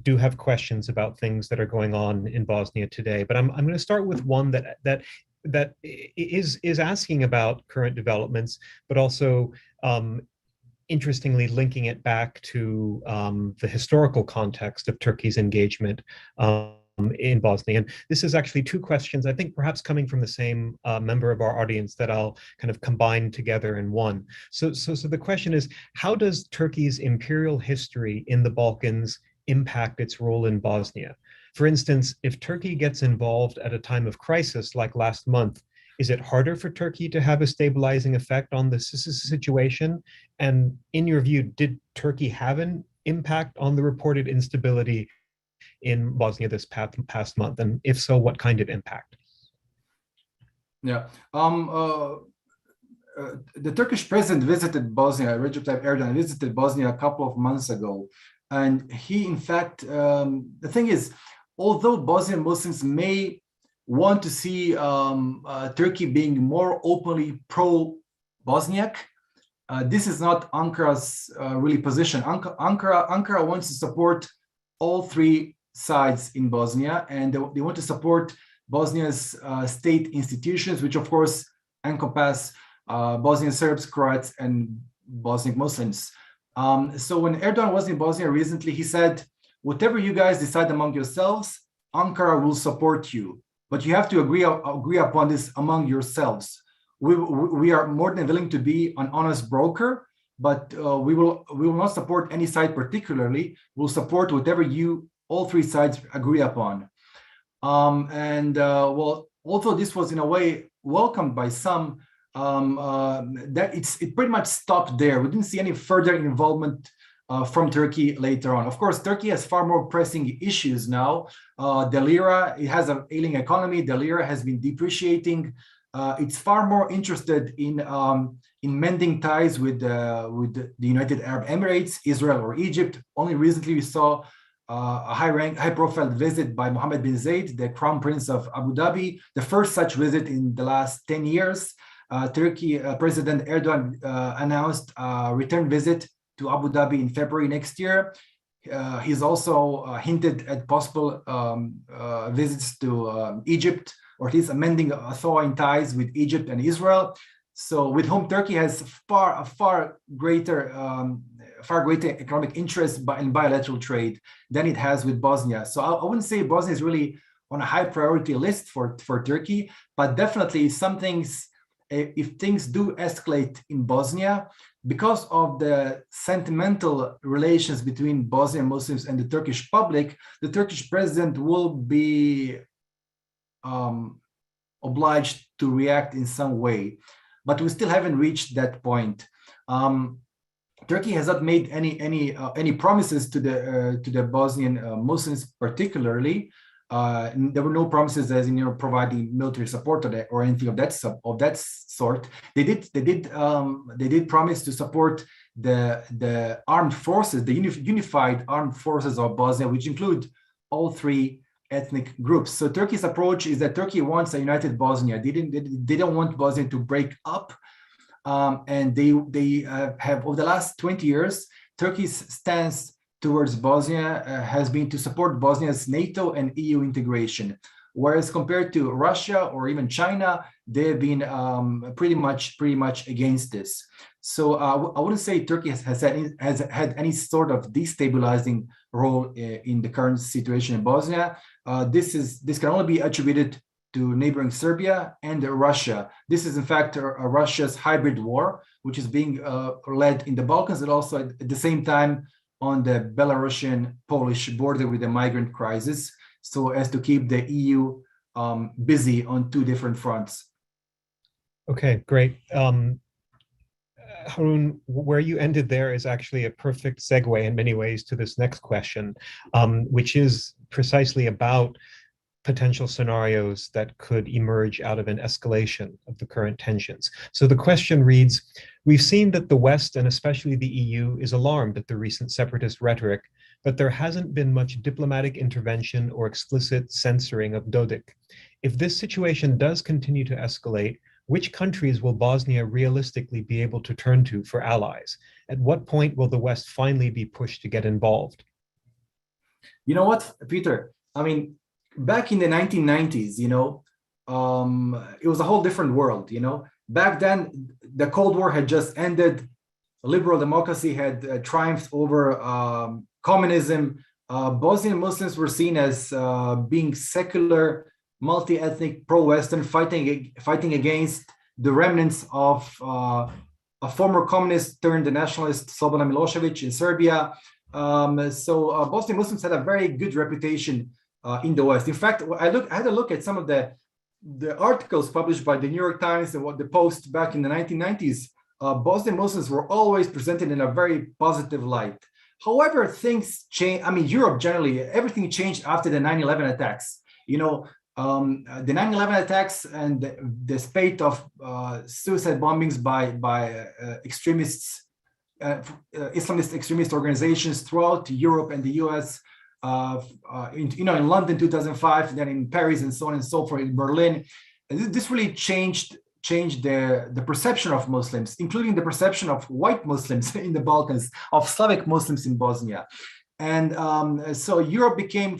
[SPEAKER 1] do have questions about things that are going on in Bosnia today. But I'm going to start with one that is asking about current developments, but also interestingly linking it back to the historical context of Turkey's engagement in Bosnia. And this is actually two questions, I think perhaps coming from the same member of our audience, that I'll kind of combine together in one. So the question is, how does Turkey's imperial history in the Balkans impact its role in Bosnia? For instance, if Turkey gets involved at a time of crisis like last month, is it harder for Turkey to have a stabilizing effect on the situation? And in your view, did Turkey have an impact on the reported instability in Bosnia this past month? And if so, what kind of impact?
[SPEAKER 2] Yeah. The Turkish president visited Bosnia, Recep Tayyip Erdogan visited Bosnia a couple of months ago. And he, in fact, the thing is, although Bosnian Muslims may want to see Turkey being more openly pro-Bosniak, this is not Ankara's really position. Ankara wants to support all three sides in Bosnia, and they want to support Bosnia's state institutions, which of course encompass Bosnian Serbs, Croats, and Bosnian Muslims. So when Erdogan was in Bosnia recently, he said, whatever you guys decide among yourselves, Ankara will support you, but you have to agree upon this among yourselves. We are more than willing to be an honest broker, but we will not support any side particularly. We'll support whatever all three sides agree upon. Well, although this was in a way welcomed by some, it pretty much stopped there. We didn't see any further involvement from Turkey later on. Of course, Turkey has far more pressing issues now. The lira, it has an ailing economy. The lira has been depreciating. It's far more interested in mending ties with the United Arab Emirates, Israel, or Egypt. Only recently we saw a high-profile visit by Mohammed bin Zayed, the Crown Prince of Abu Dhabi, the first such visit in the last 10 years. Turkey President Erdogan announced a return visit to Abu Dhabi in February next year. He's also hinted at possible visits to Egypt, or at least amending thawing ties with Egypt and Israel. So with whom Turkey has a far greater economic interest in bilateral trade than it has with Bosnia. So I wouldn't say Bosnia is really on a high priority list for Turkey, but definitely if things do escalate in Bosnia, because of the sentimental relations between Bosnian Muslims and the Turkish public, the Turkish president will be obliged to react in some way. But we still haven't reached that point. Turkey has not made any promises to the Bosnian Muslims particularly. There were no promises, as in providing military support or anything of that sort. They did promise to support the armed forces, the unified armed forces of Bosnia, which include all three ethnic groups. So Turkey's approach is that Turkey wants a united Bosnia. They don't want Bosnia to break up, and they have over the last 20 years, Turkey's stance towards Bosnia has been to support Bosnia's NATO and EU integration, whereas compared to Russia or even China, they've been pretty much against this. So I wouldn't say Turkey has had any sort of destabilizing role in the current situation in Bosnia. This can only be attributed to neighboring Serbia and Russia. This is in fact Russia's hybrid war, which is being led in the Balkans, and also at the same time on the Belarusian-Polish border with the migrant crisis, so as to keep the EU busy on two different fronts.
[SPEAKER 1] Okay, great. Harun, where you ended there is actually a perfect segue in many ways to this next question, which is precisely about potential scenarios that could emerge out of an escalation of the current tensions. So the question reads, we've seen that the West, and especially the EU, is alarmed at the recent separatist rhetoric, but there hasn't been much diplomatic intervention or explicit censoring of Dodik. If this situation does continue to escalate, which countries will Bosnia realistically be able to turn to for allies? At what point will the West finally be pushed to get involved?
[SPEAKER 2] You know what, Peter? I mean, back in the 1990s, it was a whole different world, Back then, the Cold War had just ended. Liberal democracy had triumphed over communism. Bosnian Muslims were seen as being secular, multi-ethnic, pro-Western, fighting against the remnants of a former communist turned nationalist Slobodan Milosevic in Serbia. Bosnian Muslims had a very good reputation in the West. In fact, I had a look at some of the articles published by the New York Times and what the Post back in the 1990s. Bosnian Muslims were always presented in a very positive light. However, things change. I mean, Europe generally, everything changed after the 9/11 attacks. You know, the 9/11 attacks and the spate of suicide bombings by extremists, Islamist extremist organizations throughout Europe and the US. In London 2005, then in Paris and so on and so forth, in Berlin. And this really changed the perception of Muslims, including the perception of white Muslims in the Balkans, of Slavic Muslims in Bosnia. And so Europe began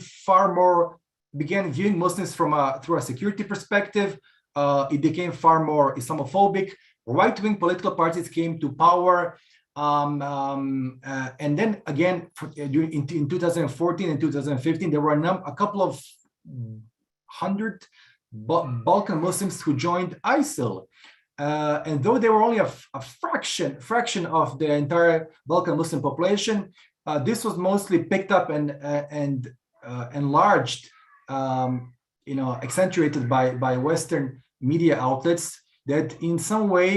[SPEAKER 2] viewing Muslims through a security perspective. It became far more Islamophobic. Right-wing political parties came to power. And then again, in 2014 and 2015, there were a couple of hundred Balkan Muslims who joined ISIL. And though they were only a fraction of the entire Balkan Muslim population, this was mostly picked up and enlarged, accentuated by Western media outlets that in some way,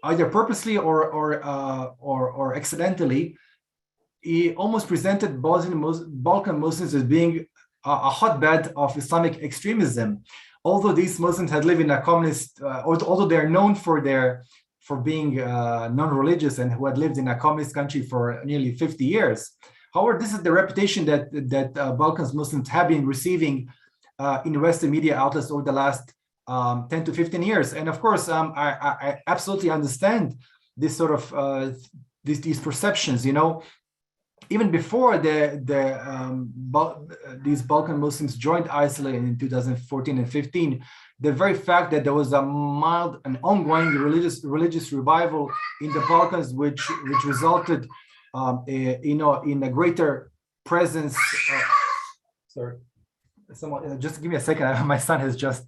[SPEAKER 2] either purposely or accidentally, he almost presented Balkan Muslims as being a hotbed of Islamic extremism. Although these Muslims had lived in a communist, although they're known for being non-religious and who had lived in a communist country for nearly 50 years. However, this is the reputation that Balkans Muslims have been receiving in Western media outlets over the last 10 to 15 years. And of course, I absolutely understand this sort of these perceptions. Even before these Balkan Muslims joined ISIL in 2014 and 15, the very fact that there was a mild and ongoing religious revival in the Balkans, which resulted, in a greater presence. Sorry, someone, just give me a second. My son has just.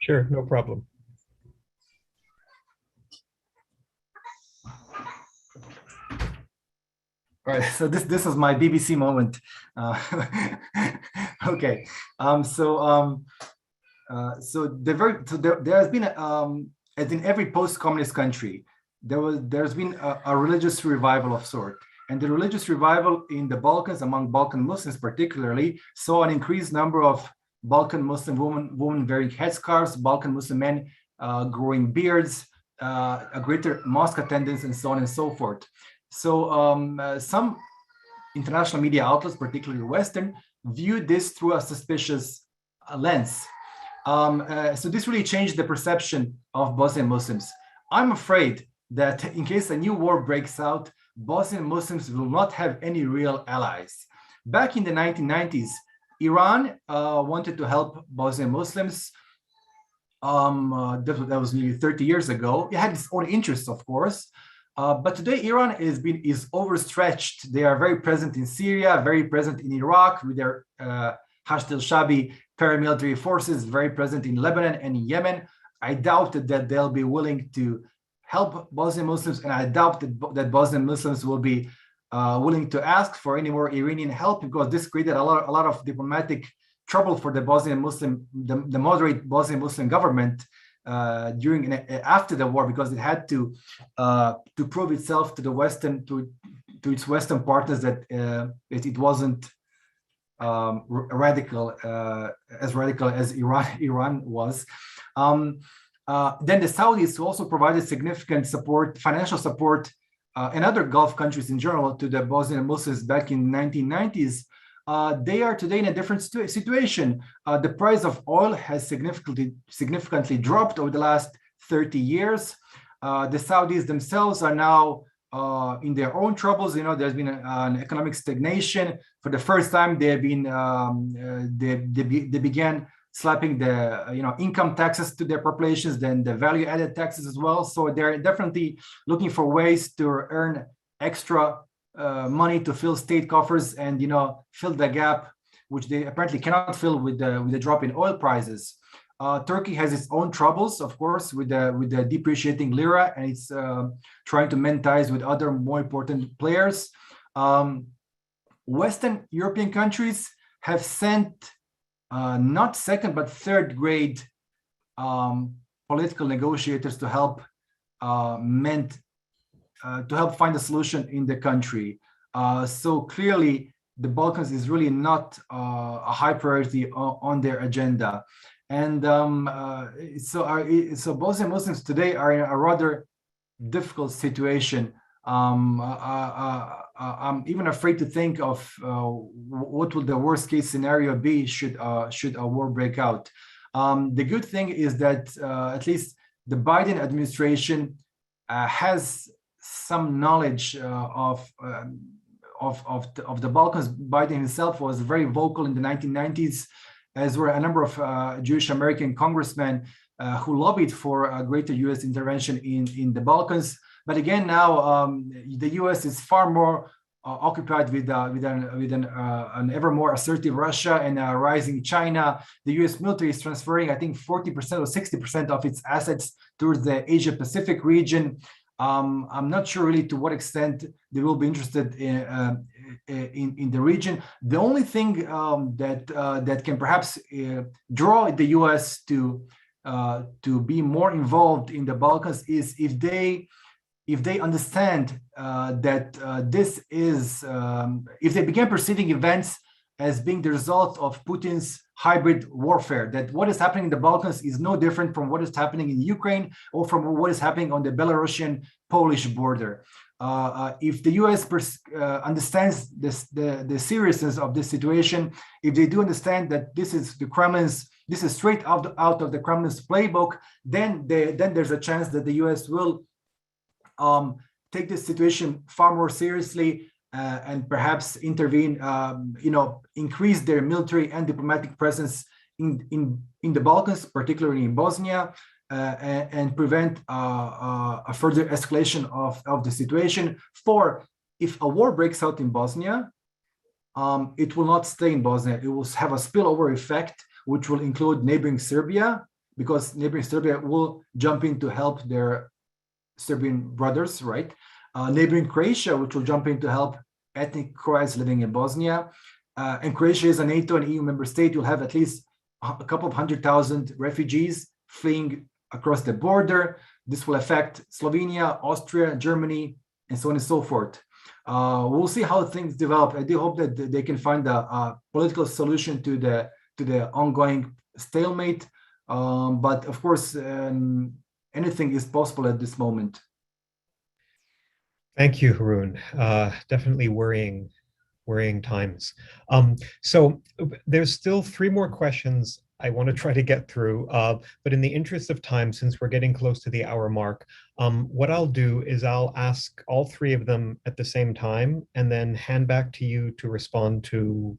[SPEAKER 1] Sure, no problem.
[SPEAKER 2] All right, so this is my BBC moment. Okay, there has been as in every post-communist country, there's been a religious revival of sort, and the religious revival in the Balkans among Balkan Muslims particularly saw an increased number of Balkan Muslim women wearing headscarves, Balkan Muslim men growing beards, a greater mosque attendance, and so on and so forth. So some international media outlets, particularly Western, view this through a suspicious lens. So this really changed the perception of Bosnian Muslims. I'm afraid that in case a new war breaks out, Bosnian Muslims will not have any real allies. Back in the 1990s, Iran wanted to help Bosnian Muslims. That was nearly 30 years ago. It had its own interests, of course. But today, Iran is overstretched. They are very present in Syria, very present in Iraq with their Hashd al-Shabi paramilitary forces, very present in Lebanon and in Yemen. I doubt that they'll be willing to help Bosnian Muslims, and I doubt that Bosnian Muslims will be willing to ask for any more Iranian help, because this created a lot of diplomatic trouble for the Bosnian Muslim, the moderate Bosnian Muslim government during and after the war, because it had to prove itself to the Western to its Western partners that it wasn't radical as Iran was. Then the Saudis, who also provided significant support, financial support, and other Gulf countries in general to the Bosnian Muslims back in the 1990s, they are today in a different situation. The price of oil has significantly dropped over the last 30 years. The Saudis themselves are now in their own troubles. There's been an economic stagnation. For the first time, they began slapping the income taxes to their populations, then the value-added taxes as well. So they're definitely looking for ways to earn extra money to fill state coffers and fill the gap, which they apparently cannot fill with the drop in oil prices. Turkey has its own troubles, of course, with the depreciating lira, and it's trying to mend ties with other more important players. Western European countries have sent not second but third grade political negotiators to help find a solution in the country. So clearly, the Balkans is really not a high priority on their agenda. And so Bosnian Muslims today are in a rather difficult situation. I'm even afraid to think of what would the worst case scenario be should a war break out. The good thing is that at least the Biden administration has some knowledge of the Balkans. Biden himself was very vocal in the 1990s, as were a number of Jewish American congressmen who lobbied for a greater U.S. intervention in the Balkans. But again, now the U.S. is far more occupied with an ever more assertive Russia and a rising China. The U.S. military is transferring, I think, 40% or 60% of its assets towards the Asia-Pacific region. I'm not sure really to what extent they will be interested in the region. The only thing that can perhaps draw the U.S. to be more involved in the Balkans is if they understand that this is, if they begin perceiving events as being the result of Putin's hybrid warfare, that what is happening in the Balkans is no different from what is happening in Ukraine or from what is happening on the Belarusian-Polish border. If the U.S. understands the seriousness of this situation, if they do understand that this is straight out of the Kremlin's playbook, then there's a chance that the U.S. will take this situation far more seriously and perhaps intervene, increase their military and diplomatic presence in the Balkans, particularly in Bosnia, and prevent a further escalation of the situation. For if a war breaks out in Bosnia, it will not stay in Bosnia. It will have a spillover effect, which will include neighboring Serbia, because neighboring Serbia will jump in to help their Serbian brothers, right? Neighboring Croatia, which will jump in to help ethnic Croats living in Bosnia. And Croatia is a NATO and EU member state. You'll have at least a couple of 100,000 refugees fleeing across the border. This will affect Slovenia, Austria, Germany, and so on and so forth. We'll see how things develop. I do hope that they can find a political solution to the ongoing stalemate. But of course, anything is possible at this moment.
[SPEAKER 1] Thank you, Harun. Definitely worrying times. So there's still 3 more questions I want to try to get through, but in the interest of time, since we're getting close to the hour mark, what I'll do is I'll ask all 3 of them at the same time and then hand back to you to respond to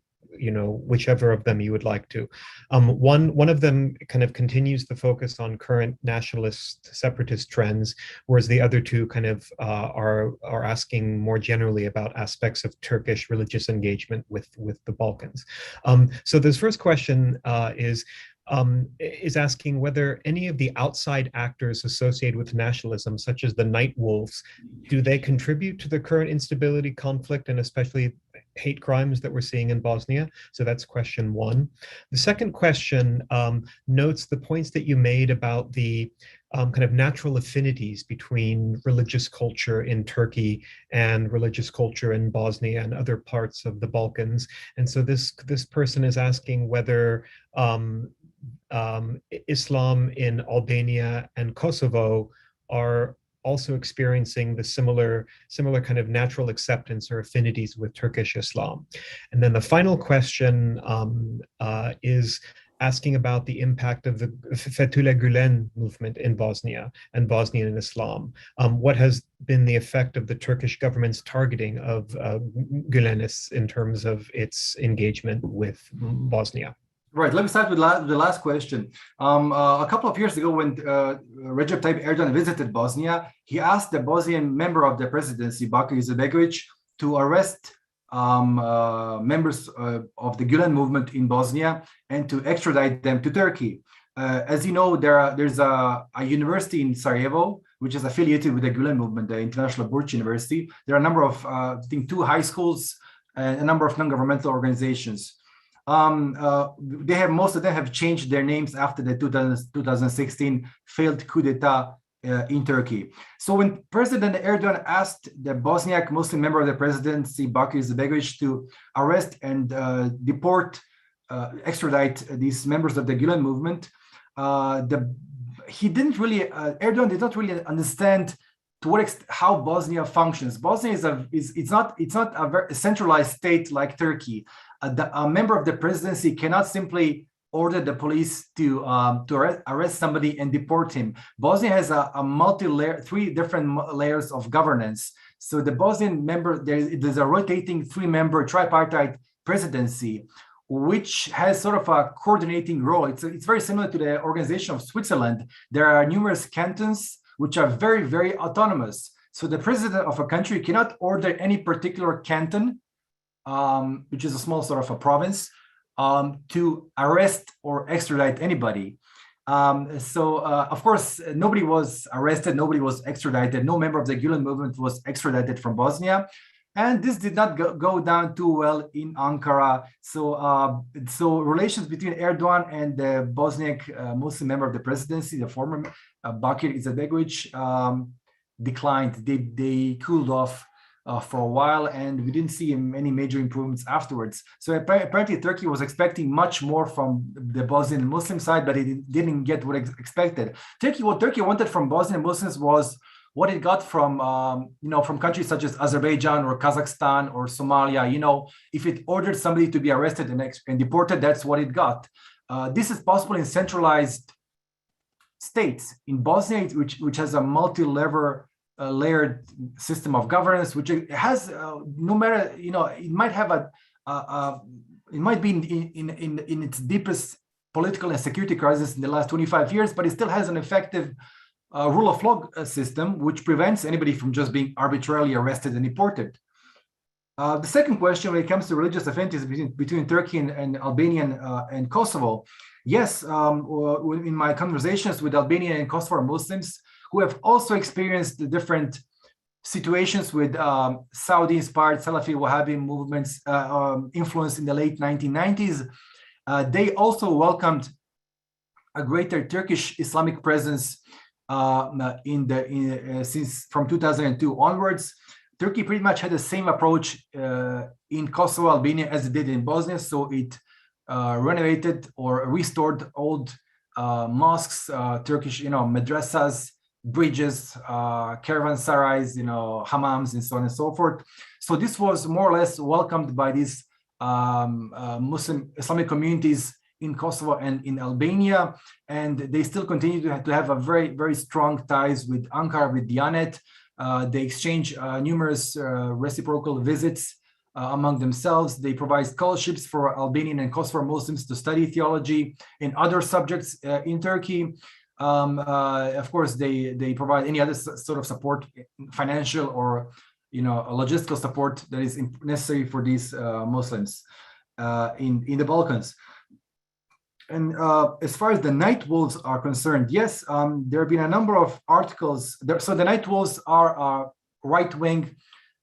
[SPEAKER 1] whichever of them you would like to. One of them kind of continues the focus on current nationalist separatist trends, whereas the other 2 kind of are asking more generally about aspects of Turkish religious engagement with the Balkans. So this first question is asking whether any of the outside actors associated with nationalism, such as the Night Wolves, do they contribute to the current instability, conflict, and especially hate crimes that we're seeing in Bosnia? So that's question 1. The second question notes the points that you made about the kind of natural affinities between religious culture in Turkey and religious culture in Bosnia and other parts of the Balkans. And so this person is asking whether Islam in Albania and Kosovo are also experiencing the similar kind of natural acceptance or affinities with Turkish Islam. And then the final question is asking about the impact of the Fethullah Gulen movement in Bosnia and Bosnian Islam. What has been the effect of the Turkish government's targeting of Gülenists in terms of its engagement with Bosnia?
[SPEAKER 2] Right. Let me start with the last question. A couple of years ago, when Recep Tayyip Erdogan visited Bosnia, he asked the Bosnian member of the presidency, Bakir Izetbegović, to arrest members of the Gülen movement in Bosnia and to extradite them to Turkey. As you know, there's a university in Sarajevo, which is affiliated with the Gulen movement, the International Burj University. There are a number of, I think, 2 high schools and a number of non-governmental organizations. Most of them have changed their names after the 2016 failed coup d'etat in Turkey. So when President Erdogan asked the Bosniak Muslim member of the presidency, Bakir Izetbegović, to arrest and extradite these members of the Gulen movement, Erdogan did not really understand to how Bosnia functions. Bosnia it's not a very centralized state like Turkey. A member of the presidency cannot simply order the police to arrest somebody and deport him. Bosnia has a multi-layer, 3 different layers of governance. So the Bosnian member, there's a rotating 3-member tripartite presidency, which has sort of a coordinating role. It's very similar to the organization of Switzerland. There are numerous cantons which are very, very autonomous. So the president of a country cannot order any particular canton, which is a small sort of a province, to arrest or extradite anybody. Of course, nobody was arrested, nobody was extradited, no member of the Gulen movement was extradited from Bosnia. And this did not go down too well in Ankara. So relations between Erdogan and the Bosniak Muslim member of the presidency, the former Bakir Izetbegović, declined. They cooled off for a while, and we didn't see any major improvements afterwards. So apparently Turkey was expecting much more from the Bosnian Muslim side, but it didn't get what expected. What Turkey wanted from Bosnian Muslims was what it got from from countries such as Azerbaijan or Kazakhstan or Somalia. If it ordered somebody to be arrested and deported, that's what it got. This is possible in centralized states. In Bosnia, which has a multi-layered system of governance, which has no matter it might have it might be in its deepest political and security crisis in the last 25 years, but it still has an effective rule of law system, which prevents anybody from just being arbitrarily arrested and deported. The second question, when it comes to religious affinities between Turkey and Albania and Kosovo, yes, in my conversations with Albanian and Kosovar Muslims who have also experienced the different situations with Saudi-inspired Salafi Wahhabi movements influence in the late 1990s, they also welcomed a greater Turkish Islamic presence since from 2002 onwards. Turkey pretty much had the same approach in Kosovo, Albania as it did in Bosnia. So it renovated or restored old mosques, Turkish, madrasas, bridges, caravansarais, hammams, and so on and so forth. So this was more or less welcomed by these Muslim Islamic communities in Kosovo and in Albania, and they still continue to have a very, very strong ties with Ankara, with Diyanet. They exchange numerous reciprocal visits among themselves. They provide scholarships for Albanian and Kosovar Muslims to study theology and other subjects in Turkey. Of course, they provide any other sort of support, financial or logistical support that is necessary for these Muslims in the Balkans. And as far as the Night Wolves are concerned, yes, there have been a number of articles. So the Night Wolves are a right-wing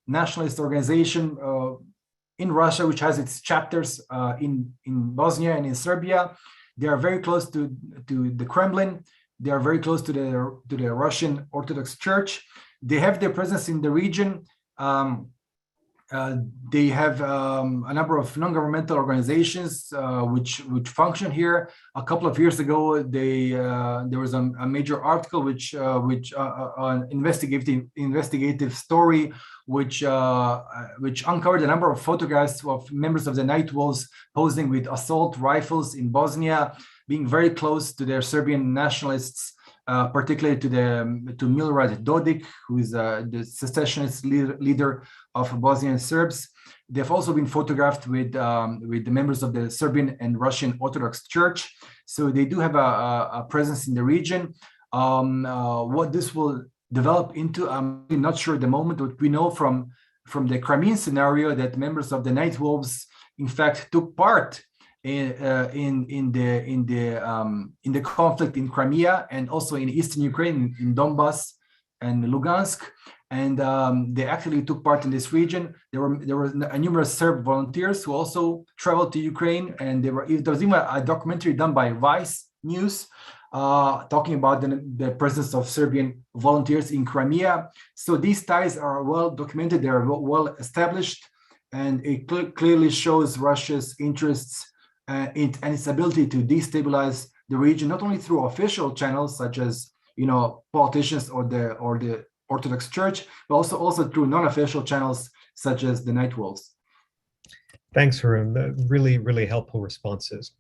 [SPEAKER 2] nationalist organization in Russia, which has its chapters in Bosnia and in Serbia. They are very close to the Kremlin. They are very close to the Russian Orthodox Church. They have their presence in the region. They have a number of non-governmental organizations which function here. A couple of years ago, there was a major article which an investigative story which uncovered a number of photographs of members of the Night Wolves posing with assault rifles in Bosnia, being very close to their Serbian nationalists, particularly to Milorad Dodik, who is the secessionist leader of Bosnian Serbs. They've also been photographed with the members of the Serbian and Russian Orthodox Church. So they do have a presence in the region. What this will develop into, I'm not sure at the moment, but we know from the Crimean scenario that members of the Night Wolves, in fact, took part in the conflict in Crimea and also in eastern Ukraine, in Donbass and Lugansk. And they actually took part in this region. There were numerous Serb volunteers who also traveled to Ukraine, and there was even a documentary done by Vice News talking about the presence of Serbian volunteers in Crimea. So these ties are well documented, they are well established, and it clearly shows Russia's interests and its ability to destabilize the region, not only through official channels such as politicians or the Orthodox Church, but also through non-official channels such as the Night Wolves.
[SPEAKER 1] Thanks, Harun. Really, really helpful responses.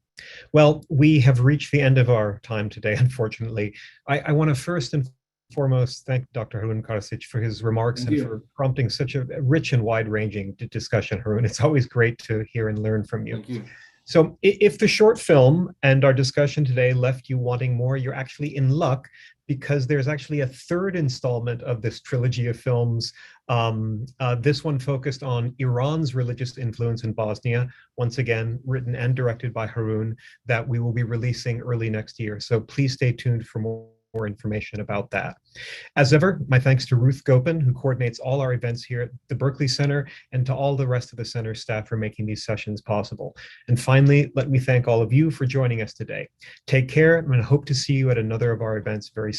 [SPEAKER 1] Well, we have reached the end of our time today, unfortunately. I want to first and foremost thank Dr. Harun Karčić for his remarks and for prompting such a rich and wide-ranging discussion, Harun. It's always great to hear and learn from you.
[SPEAKER 2] Thank you.
[SPEAKER 1] So if the short film and our discussion today left you wanting more, you're actually in luck, because there's actually a third installment of this trilogy of films. This one focused on Iran's religious influence in Bosnia, once again, written and directed by Harun, that we will be releasing early next year. So please stay tuned for more information about that. As ever, my thanks to Ruth Gopin, who coordinates all our events here at the Berkley Center, and to all the rest of the center staff for making these sessions possible. And finally, let me thank all of you for joining us today. Take care, and I hope to see you at another of our events very soon.